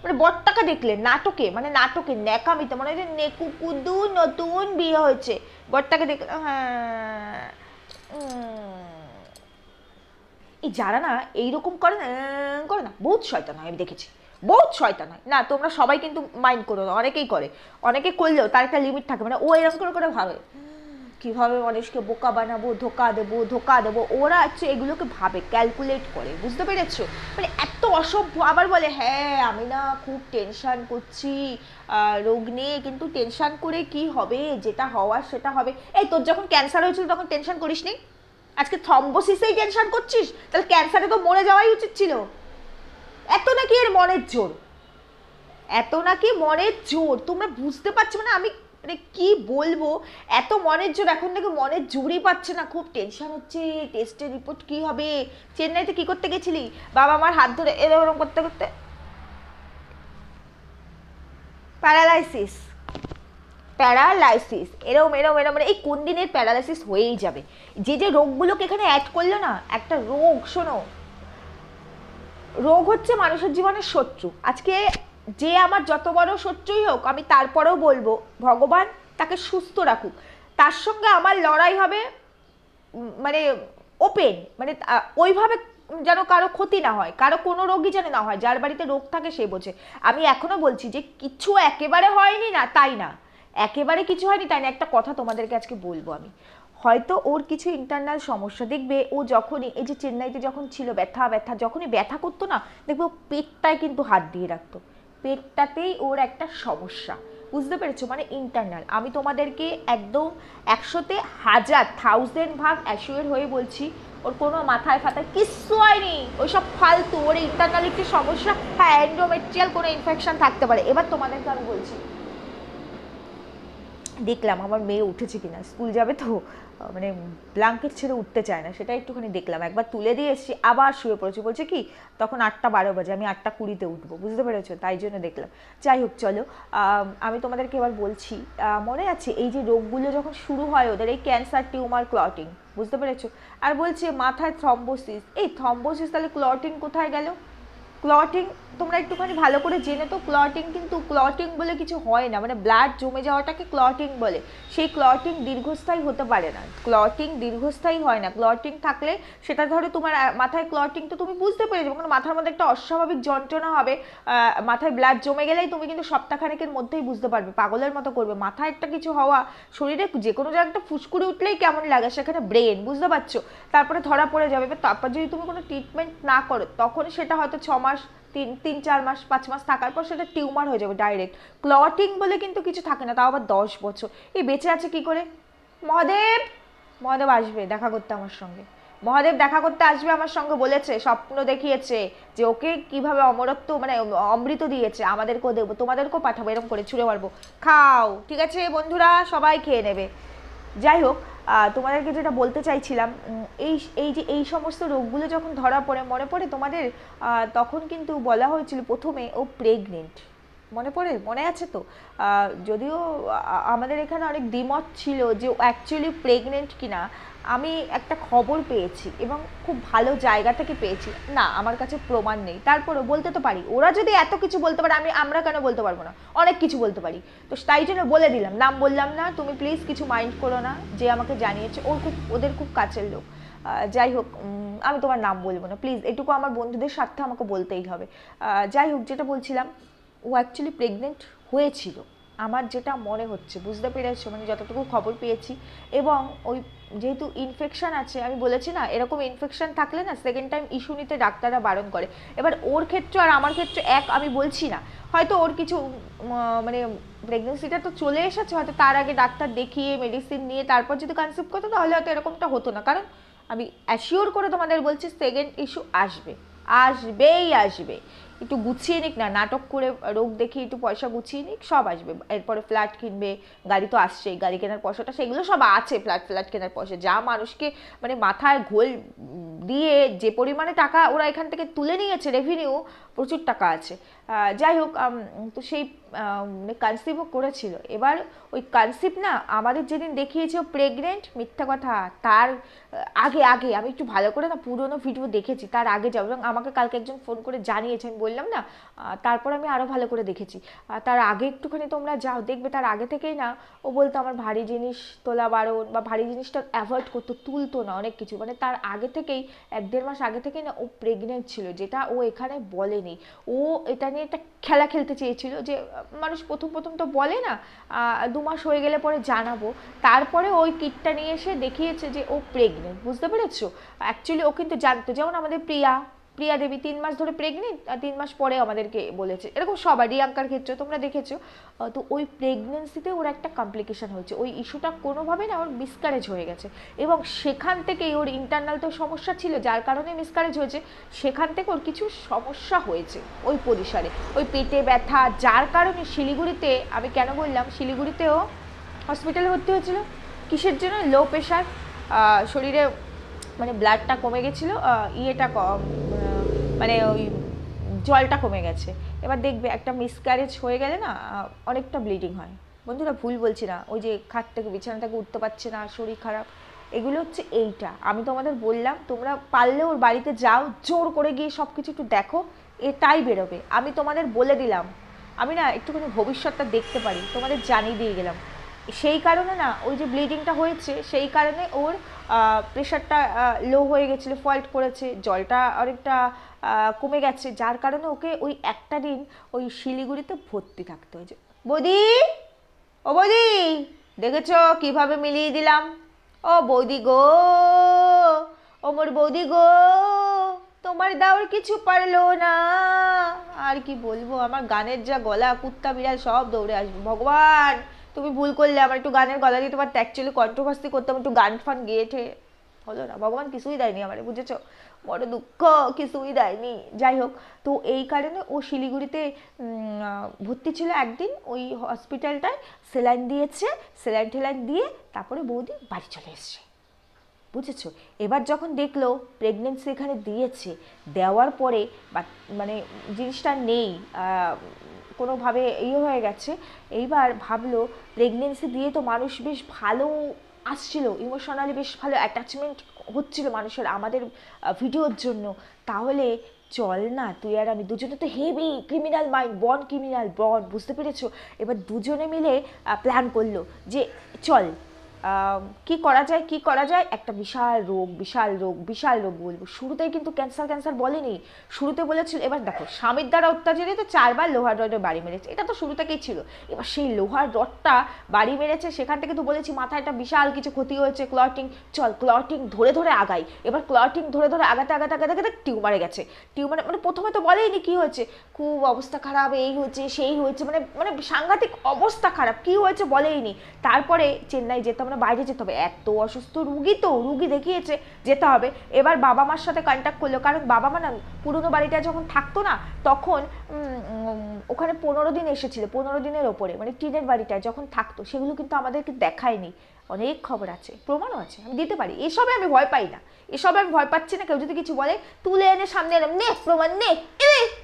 মানে বরটাকে দেখলে নাটকে ন্যাকামিতে মনে হয় যে নেকুকুদু নতুন বিয়ে হয়েছে, বরটাকে দেখলে হ্যাঁ। এই যারা না এইরকম করে না বহুত শয়তান হয়, আমি দেখেছি, বহুত শয়তান হয়। না তোমরা সবাই কিন্তু মাইন্ড করো না, অনেকেই করে, অনেকে করলেও তার একটা লিমিট থাকে। মানে ও এরকম করে ভাবে কীভাবে মানুষকে বোকা বানাবো, ধোকা দেবো, ওরা হচ্ছে এগুলোকে ভাবে, ক্যালকুলেট করে, বুঝতে পেরেছো? মানে এত অসভ্য। আবার বলে হ্যাঁ আমি না খুব টেনশান করছি রোগ নিয়ে, কিন্তু টেনশান করে কি হবে, যেটা হওয়ার সেটা হবে। এই তোর যখন ক্যান্সার হয়েছিল তখন টেনশন করিস নি, আজকে থ্রম্বোসিসেই টেনশন করছিস? তাহলে ক্যান্সারে তো মরে যাওয়াই উচিত ছিল। এত নাকি এর মনের জোর, তোমরা বুঝতে পারছো? মানে আমি মানে কি বলবো, এত মনের জোর, এখন থেকে মনের জোরই পাচ্ছে না, খুব টেনশন হচ্ছে, টেস্টের রিপোর্ট কি হবে। চেন্নাইতে কি করতে গেছিলি? বাবা আমার হাত ধরে এরকম করতে করতে প্যারালাইসিস এরম মানে এই কোন দিনের প্যারালাইসিস হয়েই যাবে। যে রোগগুলোকে এখানে অ্যাড করলো না, একটা রোগ, শোনো, রোগ হচ্ছে মানুষের জীবনের শত্রু। আজকে যে আমার যত বড় শত্রুই হোক, আমি তারপরেও বলবো ভগবান তাকে সুস্থ রাখুক, তার সঙ্গে আমার লড়াই হবে মানে ওপেন, মানে ওইভাবে যেন কারো ক্ষতি না হয়, কারো কোনো রোগই যেন না হয়। যার বাড়িতে রোগ থাকে সে বোঝে। আমি এখনো বলছি যে কিছু একেবারে হয়নি না তাই না, একেবারে কিছু হয়নি তাই না। একটা কথা তোমাদেরকে আজকে বলবো আমি, হয়তো ওর কিছু ইন্টারনাল সমস্যা, দেখবে ও যখনই এই যে চেন্নাইতে যখন ছিল ব্যথা যখনই ব্যথা করতো না, দেখবে ও পেটটায় কিন্তু হাত দিয়ে রাখতো, পেটটাতেই ওর একটা সমস্যা, বুঝতে পেরেছো? মানে ইন্টারনাল। আমি তোমাদেরকে একদম 100-তে 1000 ভাগ অ্যাসিওর হয়ে বলছি, ওর কোনো মাথায় ফাতায় কিচ্ছু হয়নি, ওইসব ফালতু। ওর ইন্টারনাল একটি সমস্যা, হ্যাঁ এন্ডোমেট্রিয়াল কোনো ইনফেকশন থাকতে পারে। এবার তোমাদেরকে আমি বলছি, দেখলাম আমার মেয়ে উঠেছে কিনা, স্কুল যাবে তো মানে ব্ল্যাঙ্কেট ছেড়ে উঠতে চায় না, সেটা একটুখানি দেখলাম, একবার তুলে দিয়ে এসেছি, আবার শুয়ে পড়েছি। বলছে কি তখন 8টা 12 বাজে, আমি 8টা 20-তে উঠবো, বুঝতে পেরেছো? তাই জন্য দেখলাম। যাই হোক চলো, আমি তোমাদেরকে এবার বলছি, মনে আছে এই যে রোগগুলো যখন শুরু হয় ওদের, এই ক্যান্সার, টিউমার, ক্লটিং, বুঝতে পেরেছো? আর বলছে মাথায় থ্রম্বোসিস, এই থ্রম্বোসিস তাহলে ক্লটিং কোথায় গেল? ক্লটিং তোমরা একটুখানি ভালো করে জেনে তো, ক্লটিং কিন্তু ক্লটিং বলে কিছু হয় না, মানে ব্লাড জমে যাওয়াটাকে ক্লটিং বলে। সেই ক্লটিং দীর্ঘস্থায়ী হতে পারে না, ক্লটিং দীর্ঘস্থায়ী হয় না। ক্লটিং থাকলে সেটা ধরো তোমার মাথায় ক্লটিং, তো তুমি বুঝতে পেরে যাবে, কারণ মাথার মধ্যে একটা অস্বাভাবিক যন্ত্রণা হবে, মাথায় ব্লাড জমে গেলেই তুমি কিন্তু সপ্তাহখানেকের মধ্যেই বুঝতে পারবে, পাগলের মতো করবে। মাথায় একটা কিছু হওয়া, শরীরে যে কোনো জায়গায় একটা ফুসকুড়ি উঠলেই কেমন লাগে, সেখানে ব্রেন, বুঝতে পারছো? তারপরে ধরা পড়ে যাবে। তারপর যদি তুমি কোনো ট্রিটমেন্ট না করো, তখন সেটা হয়তো 6 মাস, 3-4 মাস, 5 মাস থাকার পর সেটা টিউমার হয়ে যাবে ডাইরেক্ট। ক্লটিং বলে কিন্তু কিছু থাকে না, তাও আবার 10 বছর। এই বেঁচে আছে কি করে? মহাদেব আসবে দেখা করতে আমার সঙ্গে, মহাদেব দেখা করতে আসবে আমার সঙ্গে, বলেছে, স্বপ্ন দেখিয়েছে যে ওকে কিভাবে অমরত্ব মানে অমৃত দিয়েছে, আমাদেরকেও দেবো, তোমাদেরকেও পাঠাবো, এরকম করে ছুঁড়ে মারবো, খাও, ঠিক আছে বন্ধুরা, সবাই খেয়ে নেবে। যাই হোক, তোমাদেরকে যেটা বলতে চাইছিলাম, এই এই যে এই সমস্ত রোগগুলো যখন ধরা পড়ে, মনে পড়ে তোমাদের তখন কিন্তু বলা হয়েছিল প্রথমে ও প্রেগনেন্ট, মনে পড়ে, মনে আছে তো? যদিও আমাদের এখানে অনেক দ্বিমত ছিল যে ও অ্যাকচুয়ালি প্রেগনেন্ট কিনা। আমি একটা খবর পেয়েছি এবং খুব ভালো জায়গা থেকে পেয়েছি, না আমার কাছে প্রমাণ নেই, তারপরেও বলতে তো পারি। ওরা যদি এত কিছু বলতে পারে, আমরা কেন বলতে পারবো না? অনেক কিছু বলতে পারি। তো তাই জন্য বলে দিলাম, নাম বললাম না, তুমি প্লিজ কিছু মাইন্ড করো না। যে আমাকে জানিয়েছে ওদের খুব কাছের লোক। যাই হোক, আমি তোমার নাম বলবো না প্লিজ, এটুকু আমার বন্ধুদের স্বার্থে আমাকে বলতেই হবে। যাই হোক, যেটা বলছিলাম, ও অ্যাকচুয়ালি প্রেগনেন্ট হয়েছিল, আমার যেটা মনে হচ্ছে, বুঝতে পেরেছো? মানে যতটুকু খবর পেয়েছি। এবং ওই যেহেতু ইনফেকশন আছে, আমি বলেছি না, এরকম ইনফেকশন থাকলে না সেকেন্ড টাইম ইস্যু নিতে ডাক্তাররা বারণ করে। এবার ওর ক্ষেত্রে আর আমার ক্ষেত্রে আমি বলছি না, হয়তো ওর কিছু মানে প্রেগনেন্সিটা তো চলে এসেছে, হয়তো তার আগে ডাক্তার দেখিয়ে মেডিসিন নিয়ে তারপর যদি কনসিভ করতো তাহলে হয়তো এরকমটা হতো না। কারণ আমি অ্যাসিওর করে তোমাদের বলছি, সেকেন্ড ইস্যু আসবে, আসবেই আসবে। একটু গুছিয়ে নিক না, নাটক করে রোগ দেখিয়ে একটু পয়সা গুছিয়ে নিক, সব আসবে। এরপরে ফ্ল্যাট কিনবে, গাড়ি তো আসছেই, গাড়ি কেনার পয়সাটা সেগুলো সব আছে, ফ্ল্যাট কেনার পয়সা যা মানুষকে মানে মাথায় ঘোল দিয়ে যে পরিমাণে টাকা ওরা এখান থেকে তুলে নিয়েছে রেভিনিউ, প্রচুর টাকা আছে। যাই হোক, তো সেই মানে কনসিভও করেছিল। এবার ওই কনসিভ না, আমাদের যেদিন দেখিয়েছে ও প্রেগনেন্ট, মিথ্যা কথা, তার আগে আগে আমি একটু ভালো করে না পুরোনো ভিডিও দেখেছি, তার আগে যাও, এবং আমাকে কালকে একজন ফোন করে জানিয়েছে, আমি বললাম না, তারপর আমি আরও ভালো করে দেখেছি। তার আগে একটুখানি তোমরা যাও, দেখবে তার আগে থেকেই না ও বলতো আমার ভারী জিনিস তোলা বারণ, বা ভারী জিনিসটা অ্যাভয়েড করতো, তুলতো না অনেক কিছু, মানে তার আগে থেকেই 1-1.5 মাস আগে থেকেই না ও প্রেগনেন্ট ছিল, যেটা ও এখানে বলেনি। ও এটা নিয়ে একটা খেলা খেলতে চেয়েছিল, যে মানুষ প্রথম প্রথম তো বলে না, 2 মাস হয়ে গেলে পরে জানাবো। তারপরে ওই কিটটা নিয়ে এসে দেখিয়েছে যে ও প্রেগনেন্ট, বুঝতে পেরেছো? অ্যাকচুয়ালি ও কিন্তু জানতো, যেমন আমাদের প্রিয়া দেবী 3 মাস ধরে প্রেগনেন্ট, আর 3 মাস পরে আমাদেরকে বলেছে, এরকম সবার, রিয়াঙ্কার ক্ষেত্রে তোমরা দেখেছো। তো ওই প্রেগনেন্সিতে ওর একটা কমপ্লিকেশন হয়েছে, ওই ইস্যুটা কোনোভাবে না ওর মিসক্যারেজ হয়ে গেছে, এবং সেখান থেকেই ওর ইন্টারনাল তো সমস্যা ছিল, যার কারণে মিসক্যারেজ হয়েছে। সেখান থেকে ওর কিছু সমস্যা হয়েছে ওই পরিসরে, ওই পেটে ব্যথা, যার কারণে শিলিগুড়িতে, আমি কেন বললাম শিলিগুড়িতেও হসপিটালে ভর্তি হয়েছিল, কিসের জন্য? লো প্রেশার, শরীরে মানে ব্লাডটা কমে গেছিলো, ইয়েটা মানে ওই জলটা কমে গেছে। এবার দেখবে একটা মিসক্যারেজ হয়ে গেলে না অনেকটা ব্লিডিং হয়। বন্ধুরা ভুল বলছি না, ওই যে খাট থেকে বিছানা থেকে উঠতে পারছে না, শরীর খারাপ, এগুলো হচ্ছে এইটা। আমি তোমাদের বললাম, তোমরা পারলে ওর বাড়িতে যাও, জোর করে গিয়ে সব কিছু একটু দেখো, এটাই বেরোবে। আমি তোমাদের বলে দিলাম, আমি না একটুখানি ভবিষ্যৎটা দেখতে পারি, তোমাদের জানিয়ে দিয়ে গেলাম। সেই কারণে না ওই যে ব্লিডিংটা হয়েছে, সেই কারণে ওর প্রেশারটা লো হয়ে গেছিলো, ফল্ট করেছে, জলটা অনেকটা কমে গেছে, যার কারণে ওকে ওই একটা দিন ওই শিলিগুড়িতে ভর্তি থাকতে হয়েছে। বৌদি, ও বৌদি, দেখেছো কিভাবে মিলিয়ে দিলাম? ও বৌদি গো, ও মোর বৌদি গো, তোমার দাওর কিছু পারলো না। আর কি বলবো, আমার গানের যা গলা, কুত্তা বিড়াল সব দৌড়ে আসবে। ভগবান, তুমি ভুল করলে, আমার একটু গানের গলা দিতে পারতে, অ্যাকচুয়ালি কন্ট্রোভার্সি করতাম, একটু গান ফান গিয়ে হলো না। ভগবান কিছুই দেয়নি আমার, বুঝেছো? বড় দুঃখ, কিছুই দেয়নি। যাই হোক, তো এই কারণে ও শিলিগুড়িতে ভর্তি ছিল একদিন, ওই হসপিটালটায় সেলাইন দিয়েছে, সেলাইন টেলাইন দিয়ে তারপরে বৌদি বাড়ি চলে এসছে, বুঝেছো? এবার যখন দেখলো প্রেগনেন্সি এখানে দিয়েছে, দেওয়ার পরে বা মানে জিনিসটা নেই, কোনোভাবে হয়ে গেছে, এইবার ভাবলো প্রেগনেন্সি দিয়ে তো মানুষ বেশ ভালো আসছিল, ইমোশনালি বেশ ভালো অ্যাটাচমেন্ট হচ্ছিল মানুষের আমাদের ভিডিওর জন্য, তাহলে চল না তুই আর আমি দুজনে তো হেভি ক্রিমিনাল মাইন্ড, বন, বুঝতে পেরেছো? এবার দুজনে মিলে প্ল্যান করলো যে চল কি করা যায়, একটা বিশাল রোগ বলবো। শুরুতেই কিন্তু ক্যান্সার বলেনি, শুরুতে বলেছিল, এবার দেখো স্বামীর দ্বারা অত্যাচারিত 4 বার লোহার রডে বাড়ি মেরেছে, এটা তো শুরু থেকেই ছিল। এবার সেই লোহার রডটা বাড়ি মেরেছে, সেখান থেকে তো বলেছি মাথায় একটা বিশাল কিছু ক্ষতি হয়েছে, ক্লটিং, চল ক্লটিং ধরে আগাই। এবার ক্লটিং ধরে আগাতে টিউমারে গেছে। টিউমারে মানে প্রথমে তো বলেইনি কি হয়েছে, খুব অবস্থা খারাপ, এই হয়েছে সেই হয়েছে, মানে সাংঘাতিক অবস্থা খারাপ, কি হয়েছে বলেইনি। তারপরে চেন্নাই যেতে, আমরা বাইরে যেতে হবে, এত অসুস্থ রুগী দেখিয়েছে, যেতে হবে। এবার বাবা মার সাথে কন্ট্যাক্ট করলো, কারণ বাবা মা না পুরনো বাড়িটা যখন থাকতো না, তখন ওখানে 15 দিন এসেছিল, 15 দিনের ওপরে, মানে টিনের বাড়িটায় যখন থাকতো, সেগুলো কিন্তু আমাদেরকে দেখায়নি। অনেক খবর আছে, প্রমাণও আছে, আমি দিতে পারি। এসবে আমি ভয় পাই না, এসবে আমি ভয় পাচ্ছি না। কেউ যদি কিছু বলে, তুলে এনে সামনে এলাম, নে প্রমাণ, নে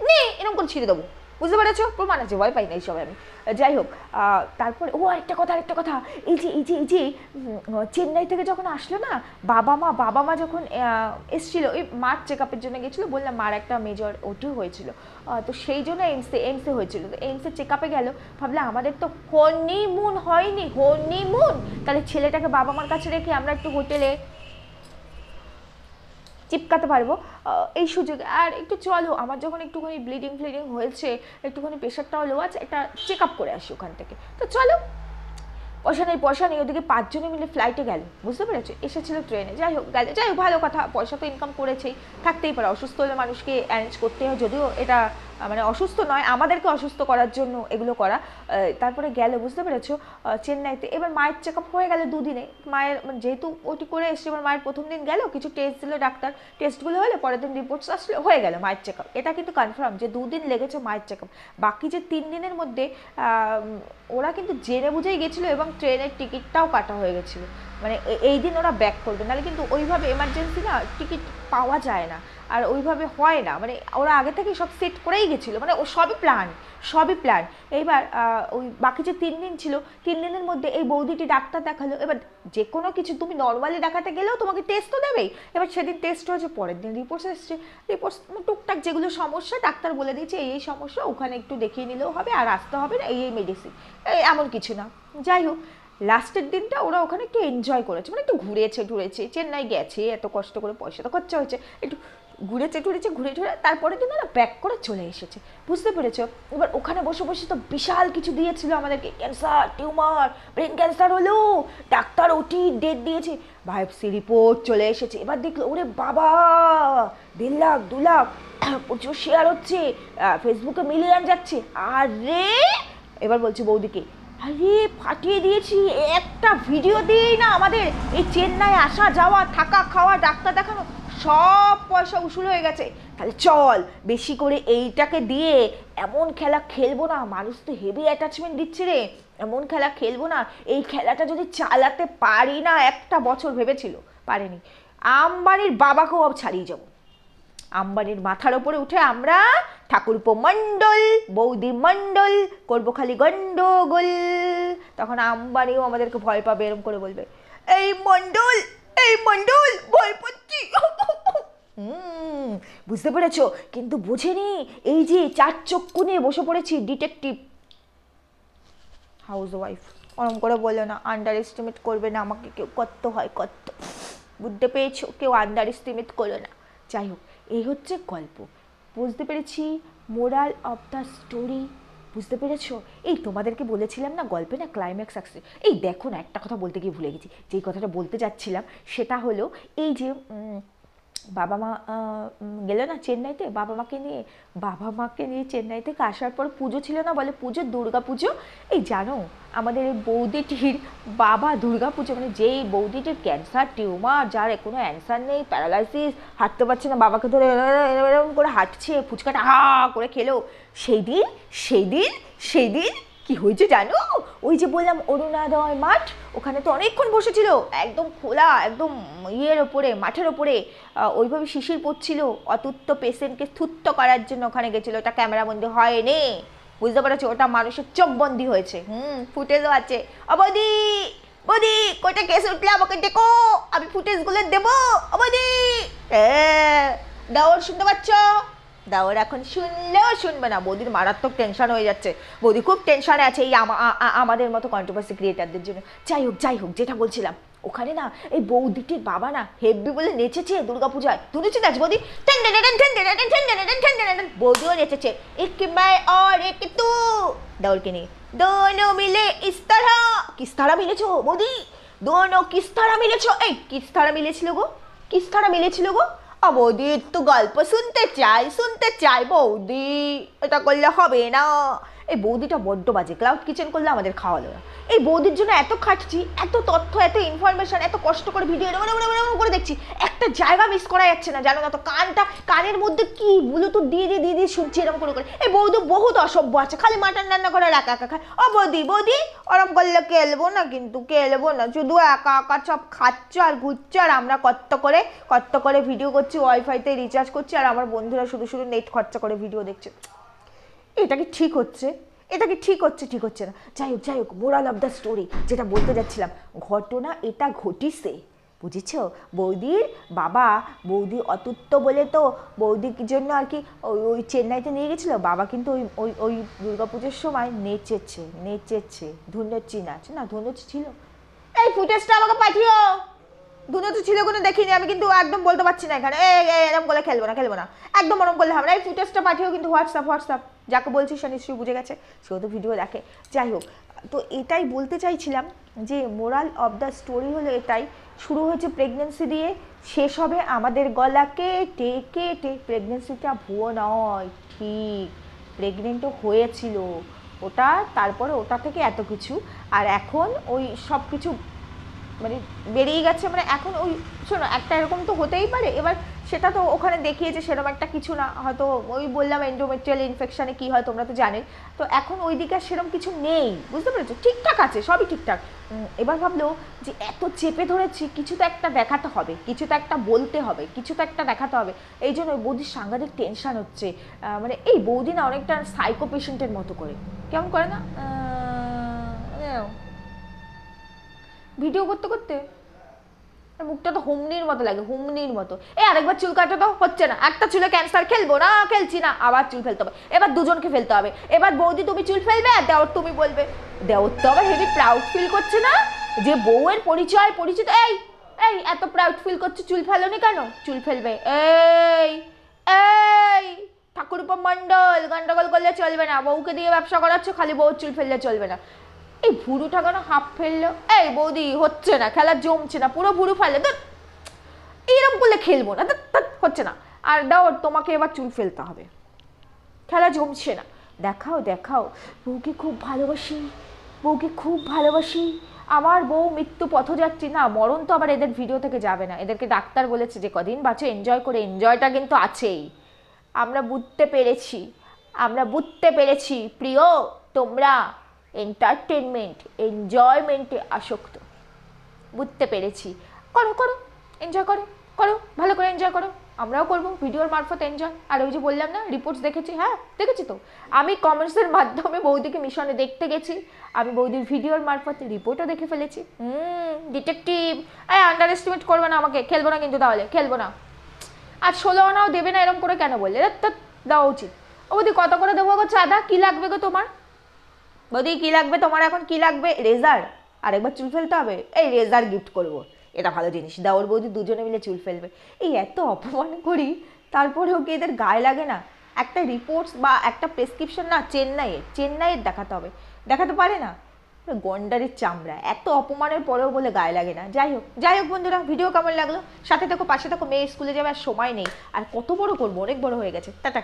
নে, এরকম করে ছিঁড়ে দেবো, বুঝতে পেরেছো? প্রমাণ আছে, ভয় পাই না এইসবে আমি। যাই হোক, তারপরে আরেকটা কথা, এই যে চেন্নাই থেকে যখন আসলো না, বাবা মা যখন এসছিল, ওই মার চেক আপের জন্য গেছিলো, বললাম মার একটা মেজর ওটিও হয়েছিল, তো সেই জন্য এইমসে হয়েছিল। তো এইমসে চেক আপে গেলো, ভাবলে আমাদের তো হনিমুন হয়নি, হনিমুন, তাহলে ছেলেটাকে বাবা মার কাছে রেখে আমরা একটু হোটেলে চিপকাতে পারবো এই সুযোগে। আর একটু চলো, আমার যখন একটুখানি ব্লিডিং হয়েছে, একটুখানি প্রেশারটাও লো আছে, একটা চেক আপ করে আসি ওখান থেকে। তো চলো, পয়সা নেই, ওদিকে 5 জনে মিলে ফ্লাইটে গেল, বুঝতে পেরেছো? এসেছিল ট্রেনে, যাই হোক গেলে, যাই হোক ভালো কথা, পয়সা তো ইনকাম করেছেই, থাকতেই পারে। অসুস্থ হলে মানুষকে অ্যারেঞ্জ করতে হয়, যদিও এটা মানে অসুস্থ নয়, আমাদেরকে অসুস্থ করার জন্য এগুলো করা। তারপরে গেল, বুঝতে পেরেছো, চেন্নাইতে। এবার মায়ের চেক আপ হয়ে গেল 2 দিনে, মায়ের যেহেতু ওটি করে এসছে, এবার মায়ের প্রথম দিন গেল, কিছু টেস্ট দিল ডাক্তার, টেস্টগুলো হলে পরের দিন রিপোর্টস আসলো, হয়ে গেল মায়ের চেক আপ। এটা কিন্তু কনফার্ম যে 2 দিন লেগেছে মায়ের চেক আপ। বাকি যে 3 দিনের মধ্যে ওরা কিন্তু জেনে বুঝেই গেছিলো, এবং ট্রেনের টিকিটটাও কাটা হয়ে গেছিলো, মানে এই দিন ওরা ব্যাক করবে, নাহলে কিন্তু ওইভাবে এমার্জেন্সি না টিকিট পাওয়া যায় না, আর ওইভাবে হয় না, মানে ওরা আগে থেকেই সব সেট করেই গেছিলো, মানে ও সবই প্ল্যান। এইবার ওই বাকি যে 3 দিন ছিল, 3 দিনের মধ্যে এই বৌদিটি ডাক্তার দেখালো। এবার যে কোনো কিছু তুমি নর্মালি দেখাতে গেলেও তোমাকে টেস্ট তো দেবেই। এবার সেদিন টেস্ট হয়েছে, পরের দিন রিপোর্টস এসছে, রিপোর্টস টুকটাক যেগুলো সমস্যা ডাক্তার বলে দিয়েছে এই সমস্যা, ওখানে একটু দেখিয়ে নিলেও হবে, আর আসতে হবে না, এই মেডিসিন, এমন কিছু না। যাই হোক, লাস্টের দিনটা ওরা ওখানে একটু এনজয় করেছে, মানে একটু ঘুরেছে, চেন্নাই গেছে, এত কষ্ট করে, পয়সা তো খরচা হয়েছে, একটু ঘুরে টুরে, তারপরের দিন ওরা ব্যাক করে চলে এসেছে, বুঝতে পেরেছো? এবার ওখানে বসে তো বিশাল কিছু দিয়েছিল আমাদেরকে, ক্যান্সার, টিউমার, ব্রেন ক্যান্সার হলো, ডাক্তার ওটি ডেট দিয়েছে, বায়োপসি রিপোর্ট চলে এসেছে। এবার দেখলো, ওরে বাবা, 1.5 লাখ 2 লাখ প্রচুর শেয়ার হচ্ছে, ফেসবুকে মিলিয়ন যাচ্ছে। আরে এবার বলছে বৌদিকে, আরে ফাটিয়ে দিয়েছি, একটা ভিডিও দিয়েই না আমাদের এই চেন্নাই আসা যাওয়া, থাকা খাওয়া, ডাক্তার দেখানো, সব পয়সা উসুল হয়ে গেছে। তাহলে চল বেশি করে এইটাকে দিয়ে এমন খেলা খেলবো না, মানুষ তো হেভি অ্যাটাচমেন্ট দিচ্ছে রে, এমন খেলা খেলবো না, এই খেলাটা যদি চালাতে পারি না, একটা বছর ভেবেছিল, পারেনি, আম্বানির বাবাকেও ছাড়িয়ে যাবো। আম্বানির মাথার ওপরে উঠে আমরা ঠাকুরপো মণ্ডল, বৌদি মণ্ডল করবো খালি গন্ডগোল। তখন আম্বানিও আমাদেরকে ভয় পাবে, এরকম করে বলবে, এই মণ্ডল ভয় পাচ্ছি। বুঝতে পেরেছো? কিন্তু বোঝেনি, এই যে 4 চক্ষু নিয়ে বসে পড়েছি, ডিটেকটিভ হাউস ওয়াইফ, ওরম করে বলো না, আন্ডার এস্টিমেট করবে না আমাকে কেউ, কত হয় কত, বুঝতে পেরেছো? কেউ আন্ডার এস্টিমেট করো না। যাই হোক, এই হচ্ছে গল্প, বুঝতে পেরেছি, মোরাল অফ দ্য স্টোরি, বুঝতে পেরেছো? এই তোমাদেরকে বলেছিলাম না গল্পে না ক্লাইম্যাক্স আসছে, এই দেখো না, একটা কথা বলতে গিয়ে ভুলে গেছি, যেই কথাটা বলতে যাচ্ছিলাম সেটা হলো এই যে বাবা মা গেল না চেন্নাইতে, বাবা মাকে নিয়ে চেন্নাই থেকে আসার পর পুজো ছিল না, বলে পুজো, দুর্গা পুজো। এই জানো, আমাদের এই বৌদিটির বাবা দুর্গা পুজো, মানে যেই বৌদিটির ক্যান্সার, টিউমার, যার কোনো অ্যান্সার নেই, প্যারালাইসিস, হাঁটতে পারছে না, বাবাকে ধরে এরকম করে হাঁটছে, ফুচকাটা হা করে খেলো, সেই দিন কি হয়েছে জানো? ওই যে বললাম অরুণোদয় মাঠ, ওখানে তো অনেকক্ষণ বসেছিল, একদম খোলা, একদম ইয়ের ওপরে, মাঠের ওপরে, ওইভাবে শিশির পড়ছিল, অতুত্ত পেশেন্টকে থুত্ত করার জন্য ওখানে গেছিলো। ওটা ক্যামেরাবন্দি হয়নি, বুঝতে পেরেছো? ওটা মানুষের চোখবন্দি হয়েছে, ফুটেজও আছে। বৌদি কোটা কেস উঠলে আমাকে দেখো, আমি ফুটেজগুলো দেবো। বৌদি দাওর শুনতে পাচ্ছ? দাওর এখন শুনলেও শুনবে না, বৌদির মারাত্মক টেনশন হয়ে যাচ্ছে, বৌদি খুব টেনশনে আছে এই আমাদের মতো কন্ট্রোভার্সি ক্রিয়েটারদের জন্য। যাই হোক যেটা বলছিলাম, ওখানে না এই বৌদিটির বাবা না হেব্বি বলে নেচেছে দুর্গাপূজায়, তুই নেচে নাচ বৌদি, বৌদিও নেচেছে, এক मैं और एक तू, দাওরকে নিয়ে, दोनों मिले इस तरह, किस तरह মিলেছো বৌদি, दोनों किस तरह মিলেছো, এই কিস তারা মিলেছিল গো, বৌদি একটু গল্প শুনতে চাই বৌদি, এটা করলে হবে না, এই বৌদিটা বড্ড বাজে, ক্লাউড কিচেন করলে আমাদের খাওয়ালো না। এই বৌদির জন্য এত খাটছি, এত তথ্য, এত ইনফরমেশন, এত কষ্ট করে ভিডিও করে দেখছি, একটা জায়গা মিস করা যাচ্ছে না, জানো না তো? কানের মধ্যে কি ব্লুটুথ দিয়ে দিয়ে দিয়ে দিয়ে শুনছি এরকম করে। এই বৌদি বহুত অসভ্য আছে, খালি মাটন রান্না করে একা একা খায়। ও বৌদি বৌদি ওরম করলে খেলবো না, কিন্তু খেলবো না, শুধু একা একা সব খাচ্ছ আর ঘুরছ, আর আমরা কত করে ভিডিও করছি, ওয়াইফাইতে রিচার্জ করছি, আর আমার বন্ধুরা শুধু শুধু নেট খরচা করে ভিডিও দেখছে। এটা কি ঠিক হচ্ছে? এটা কি ঠিক হচ্ছে? ঠিক হচ্ছে না। যাই হোক, মোরাল অফ দ্য স্টোরি যেটা বলতে যাচ্ছিলাম, ঘটনা এটা ঘটিছে, বুঝেছ? বৌদির বাবা বৌদি অতুত্য বলে তো বৌদির জন্য আর কি ওই চেন্নাইতে নিয়ে গেছিলো। বাবা কিন্তু ওই দুর্গাপুজোর সময় নেচেছে ধুনোচি নাচ, না ধুনোচি ছিল। এই ফুটেজটা আমাকে পাঠিও। ধুনোচি ছিল কোনো দেখিনি আমি, কিন্তু একদম বলতে পারছি না এখানে। এরকম করলে খেলবো না, একদম ওরকম করলে হবে না। এই ফুটেজটা পাঠিও কিন্তু হোয়াটসঅ্যাপ, যাকে বলছি সে নিশ্চয়ই বুঝে গেছে, সেও তো ভিডিও দেখে। যাই হোক, তো এটাই বলতে চাইছিলাম যে মোরাল অফ দ্য স্টোরি হলো এটাই, শুরু হয়েছে প্রেগনেন্সি দিয়ে, শেষ হবে আমাদের গলা কেটে। প্রেগনেন্সিটা ভুয়ো নয়, ঠিক, প্রেগনেন্টও হয়েছিল ওটা, তারপরে ওটা থেকে এত কিছু, আর এখন ওই সব কিছু মানে বেরিয়ে গেছে। মানে এখন ওই শোনো, একটা এরকম তো হতেই পারে, এবার সেটা তো ওখানে দেখিয়েছে সেরকম একটা কিছু না, হয়তো ওই বললাম এন্ডোমেট্রিয়াল ইনফেকশানে কী হয় তোমরা তো জানোই। তো এখন ওই দিকে সেরকম কিছু নেই, বুঝতে পেরেছো? ঠিকঠাক আছে, সবই ঠিকঠাক। এবার ভাবলো যে এত চেপে ধরেছি, কিছু তো একটা দেখাতে হবে, কিছু তো একটা বলতে হবে, কিছু তো একটা দেখাতে হবে। এই জন্য ওই বৌদির সাংঘাতিক টেনশান হচ্ছে। মানে এই বৌদি না অনেকটা সাইকো পেশেন্টের মতো করে, কেমন করে না ভিডিও করতে মুখটা তো হুমনির মতো লাগে, হুমনির মতো। আরেকবার চুল কাটা তো হচ্ছে না, একটা চুলে ক্যান্সার, খেলছি না, আবার চুল ফেলতে হবে, এবার দুজনকে ফেলতে হবে। এবার বৌদি তুমি চুল ফেলবে, আর দেওর তুমি বলবে। দেওর তো আবার হেভি প্রাউড ফিল করছে না যে বউয়ের পরিচিত। এই এত প্রাউড ফিল করছে, চুল ফেলোনি কেন? চুল ফেলবে। এই ঠাকুরপো মণ্ডল, গন্ডগোল করলে চলবে না, বউকে দিয়ে ব্যবসা করাচ্ছ, খালি বউর চুল ফেললে চলবে না। এই ভুরুটা কেন হাফ ফেললো? এই বৌদি হচ্ছে না, খেলা জমছে না, পুরো ভুরু ফেলে তো, এইরকম করলে খেলবো না, হচ্ছে না। আর দাও, তোমাকে এবার চুল ফেলতে হবে, খেলা জমছে না। দেখাও, বউকে খুব ভালোবাসি, আমার বউ মৃত্যু পথ যাচ্ছি না, মরণ তো আবার এদের ভিডিও থেকে যাবে না। এদেরকে ডাক্তার বলেছে যে কদিন বাঁচো এনজয় করে, এনজয়টা কিন্তু আছেই। আমরা বুঝতে পেরেছি প্রিয়, তোমরা এন্টারটেনমেন্ট এনজয়মেন্টে আসক্ত, বুঝতে পেরেছি। করো এনজয় করো, ভালো করে এনজয় করো, আমরাও করবো ভিডিওর মারফত এনজয়। আর ওই যে বললাম না, রিপোর্টস দেখেছি, হ্যাঁ দেখেছি তো, আমি কমেন্টসের মাধ্যমে বৌদিকে মিশনে দেখতে গেছি, আমি বৌদির ভিডিওর মারফত রিপোর্টও দেখে ফেলেছি। ডিটেকটিভ, আন্ডার এস্টিমেট করবে না আমাকে, খেলবো না কিন্তু, তাহলে খেলবো না। আর 16 আনাও দেবে না এরকম করে কেন বললে? দেওয়া উচিত। ও বৌদি কত করে দেবো গো চাঁদা? কী লাগবে গো তোমার? বৌদি কী লাগবে তোমার? এখন কী লাগবে? রেজার, আরেকবার চুল ফেলতে হবে, এই রেজার গিফট করবো, এটা ভালো জিনিস। দেওর বৌদি দুজনে মিলে চুল ফেলবে। এত অপমান করি, তারপরেও কি এদের গায়ে লাগে না? একটা রিপোর্টস বা একটা প্রেসক্রিপশন না চেন্নাইয়ের দেখাতে পারে না, গন্ডারের চামড়া। এত অপমানের পরেও বলে গায়ে লাগে না। যাই হোক বন্ধুরা, ভিডিও কেমন লাগলো? সাথে থাকো, পাশে থাকো, মেয়ে স্কুলে যাবে আর সময় নেই, আর কত বড় করবো, অনেক বড় হয়ে গেছে। টাটা।